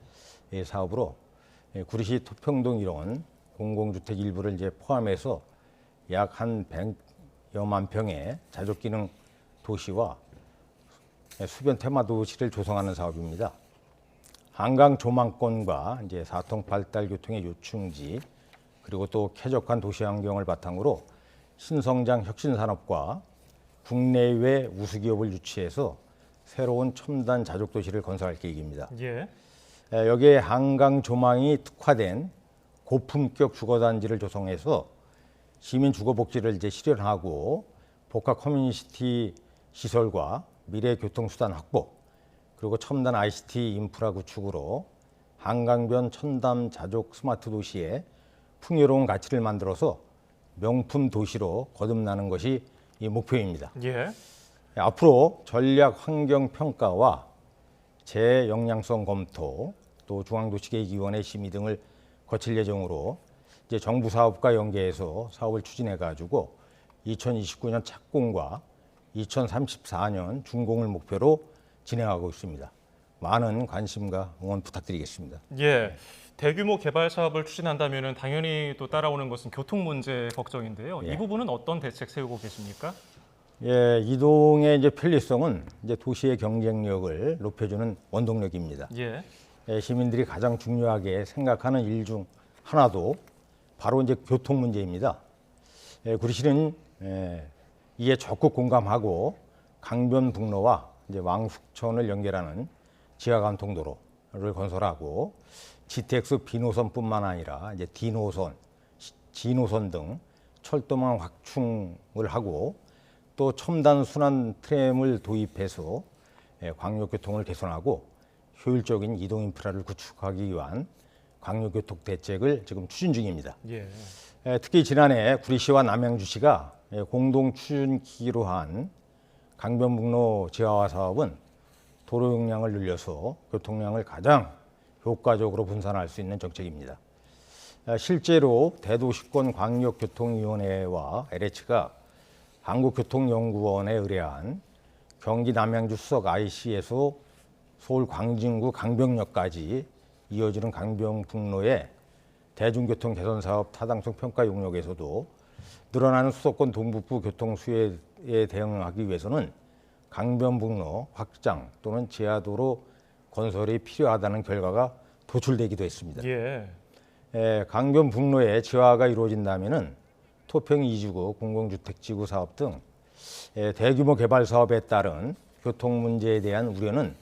사업으로 구리시 토평동 일원 공공주택 일부를 이제 포함해서 약 한 100여만 평의 자족기능 도시와 수변 테마 도시를 조성하는 사업입니다. 한강 조망권과 이제 사통 발달 교통의 요충지 그리고 또 쾌적한 도시 환경을 바탕으로 신성장 혁신 산업과 국내외 우수기업을 유치해서 새로운 첨단 자족 도시를 건설할 계획입니다. 예. 여기에 한강 조망이 특화된 고품격 주거단지를 조성해서 시민 주거복지를 이제 실현하고 복합 커뮤니티 시설과 미래 교통수단 확보 그리고 첨단 ICT 인프라 구축으로 한강변 첨단 자족 스마트 도시에 풍요로운 가치를 만들어서 명품 도시로 거듭나는 것이 이 목표입니다. 예. 앞으로 전략 환경 평가와 재영향성 검토 또 중앙도시계획위원회 심의 등을 거칠 예정으로 이제 정부 사업과 연계해서 사업을 추진해 가지고 2029년 착공과 2034년 준공을 목표로 진행하고 있습니다. 많은 관심과 응원 부탁드리겠습니다. 예. 대규모 개발 사업을 추진한다면 당연히 또 따라오는 것은 교통 문제 걱정인데요. 예. 이 부분은 어떤 대책 세우고 계십니까? 예, 이동의 이제 편리성은 이제 도시의 경쟁력을 높여주는 원동력입니다. 예. 시민들이 가장 중요하게 생각하는 일 중 하나도 바로 이제 교통 문제입니다. 구리시는 이에 적극 공감하고 강변북로와 이제 왕숙천을 연결하는 지하간통도로를 건설하고 GTX B노선뿐만 아니라 이제 D노선, G노선 등 철도망 확충을 하고 또 첨단 순환 트램을 도입해서 광역교통을 개선하고 효율적인 이동 인프라를 구축하기 위한 광역교통 대책을 지금 추진 중입니다. 예. 특히 지난해 구리시와 남양주시가 공동 추진키로 한 강변북로 지하화 사업은 도로 용량을 늘려서 교통량을 가장 효과적으로 분산할 수 있는 정책입니다. 실제로 대도시권 광역교통위원회와 LH가 한국교통연구원에 의뢰한 경기 남양주 수석 IC에서 서울 광진구 강병역까지 이어지는 강변북로의 대중교통 개선 사업 타당성 평가 용역에서도 늘어나는 수도권 동북부 교통 수요에 대응하기 위해서는 강변북로 확장 또는 지하도로 건설이 필요하다는 결과가 도출되기도 했습니다. 예. 강변북로의 지하화가 이루어진다면은 토평 2지구 공공주택지구 사업 등 대규모 개발 사업에 따른 교통 문제에 대한 우려는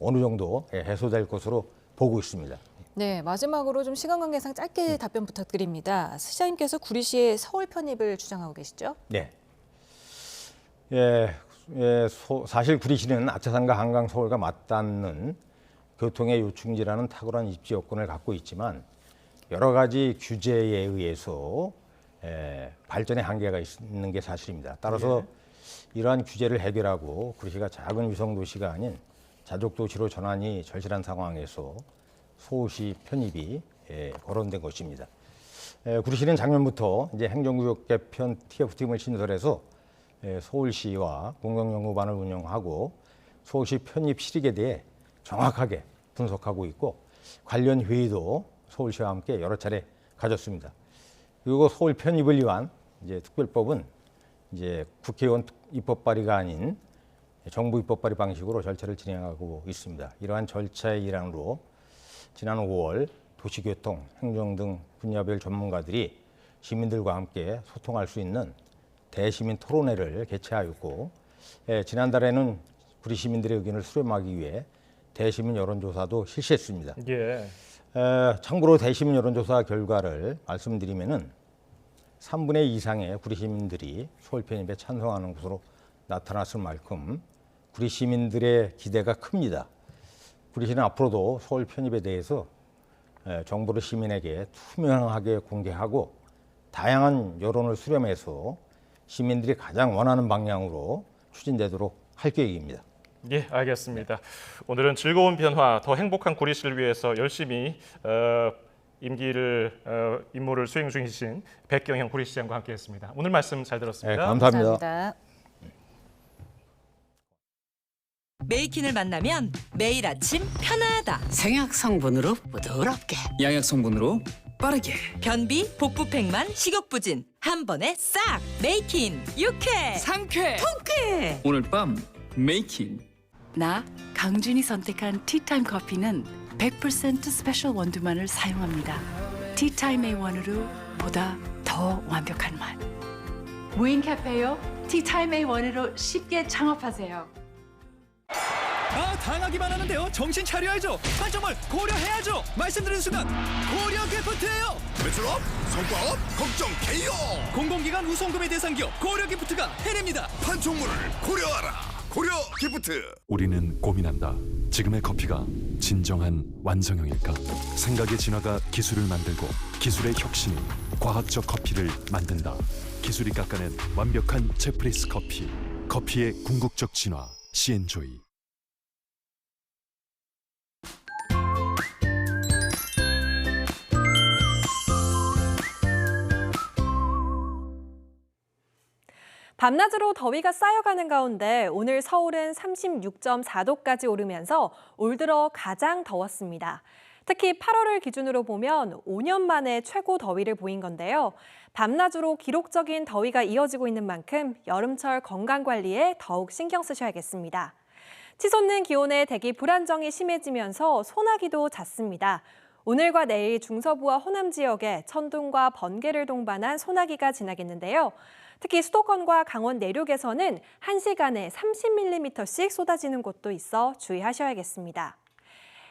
어느 정도 해소될 것으로 보고 있습니다. 네, 마지막으로 좀 시간 관계상 짧게 답변 부탁드립니다. 시장님께서 구리시의 서울 편입을 주장하고 계시죠? 네. 사실 구리시는 아차산과 한강 서울과 맞닿는 교통의 요충지라는 탁월한 입지 여건을 갖고 있지만 여러 가지 규제에 의해서 발전의 한계가 있는 게 사실입니다. 따라서 이러한 규제를 해결하고 구리시가 작은 위성도시가 아닌 자족도시로 전환이 절실한 상황에서 서울시 편입이 거론된 것입니다. 구리시는 작년부터 이제 행정구역 개편 TF팀을 신설해서 서울시와 공동연구반을 운영하고 서울시 편입 실익에 대해 정확하게 분석하고 있고 관련 회의도 서울시와 함께 여러 차례 가졌습니다. 그리고 서울 편입을 위한 이제 특별법은 이제 국회의원 입법 발의가 아닌 정부 입법 발의 방식으로 절차를 진행하고 있습니다. 이러한 절차의 일환으로 지난 5월 도시교통, 행정 등 분야별 전문가들이 시민들과 함께 소통할 수 있는 대시민 토론회를 개최하였고, 지난달에는 구리 시민들의 의견을 수렴하기 위해 대시민 여론조사도 실시했습니다. 예. 참고로 대시민 여론조사 결과를 말씀드리면은 3분의 2 이상의 구리 시민들이 서울 편입에 찬성하는 것으로 나타났을 만큼 구리 시민들의 기대가 큽니다. 구리시는 앞으로도 서울 편입에 대해서 정보를 시민에게 투명하게 공개하고 다양한 여론을 수렴해서 시민들이 가장 원하는 방향으로 추진되도록 할 계획입니다. 예, 알겠습니다. 오늘은 즐거운 변화, 더 행복한 구리시를 위해서 열심히 임무를 수행 중이신 백경형 구리시장과 함께했습니다. 오늘 말씀 잘 들었습니다. 네, 감사합니다. 감사합니다. 메이킨을 만나면 매일 아침 편하다. 생약 성분으로 부드럽게, 양약 성분으로 빠르게. 변비, 복부팽만, 식욕부진 한 번에 싹. 메이킨 유쾌, 상쾌, 통쾌. 오늘 밤 메이킨. 나 강준이 선택한 티타임 커피는 100% 스페셜 원두만을 사용합니다. 티타임 A1으로 보다 더 완벽한 맛. 무인 카페요. 티타임 A1으로 쉽게 창업하세요. 당하기만 하는데요. 정신 차려야죠. 한점을 고려해야죠. 말씀드린 순간 고려 기프트예요. 매출업, 성과업, 걱정 개요. 공공기관 우송금의 대상 기업 고려 기프트가 해냅니다. 판촉물을 고려하라. 고려 기프트. 우리는 고민한다. 지금의 커피가 진정한 완성형일까? 생각의 진화가 기술을 만들고 기술의 혁신이 과학적 커피를 만든다. 기술이 깎아낸 완벽한 제프리스 커피. 커피의 궁극적 진화. C&Joy. 밤낮으로 더위가 쌓여가는 가운데 오늘 서울은 36.4도까지 오르면서 올 들어 가장 더웠습니다. 특히 8월을 기준으로 보면 5년 만에 최고 더위를 보인 건데요. 밤낮으로 기록적인 더위가 이어지고 있는 만큼 여름철 건강관리에 더욱 신경 쓰셔야겠습니다. 치솟는 기온에 대기 불안정이 심해지면서 소나기도 잦습니다. 오늘과 내일 중서부와 호남 지역에 천둥과 번개를 동반한 소나기가 지나겠는데요. 특히 수도권과 강원 내륙에서는 1시간에 30mm씩 쏟아지는 곳도 있어 주의하셔야겠습니다.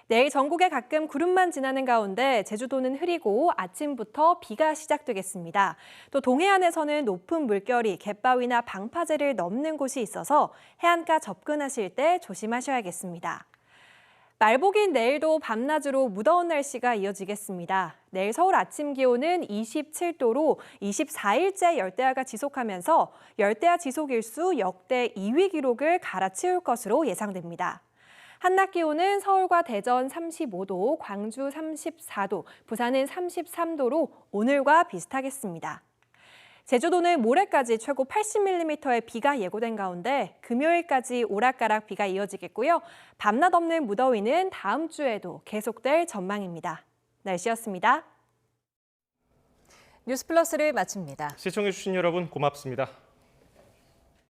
내일 전국에 가끔 구름만 지나는 가운데 제주도는 흐리고 아침부터 비가 시작되겠습니다. 또 동해안에서는 높은 물결이 갯바위나 방파제를 넘는 곳이 있어서 해안가 접근하실 때 조심하셔야겠습니다. 말복인 내일도 밤낮으로 무더운 날씨가 이어지겠습니다. 내일 서울 아침 기온은 27도로 24일째 열대야가 지속하면서 열대야 지속일수 역대 2위 기록을 갈아치울 것으로 예상됩니다. 한낮 기온은 서울과 대전 35도, 광주 34도, 부산은 33도로 오늘과 비슷하겠습니다. 제주도는 모레까지 최고 80mm의 비가 예고된 가운데 금요일까지 오락가락 비가 이어지겠고요. 밤낮 없는 무더위는 다음 주에도 계속될 전망입니다. 날씨였습니다. 뉴스플러스를 마칩니다. 시청해주신 여러분 고맙습니다.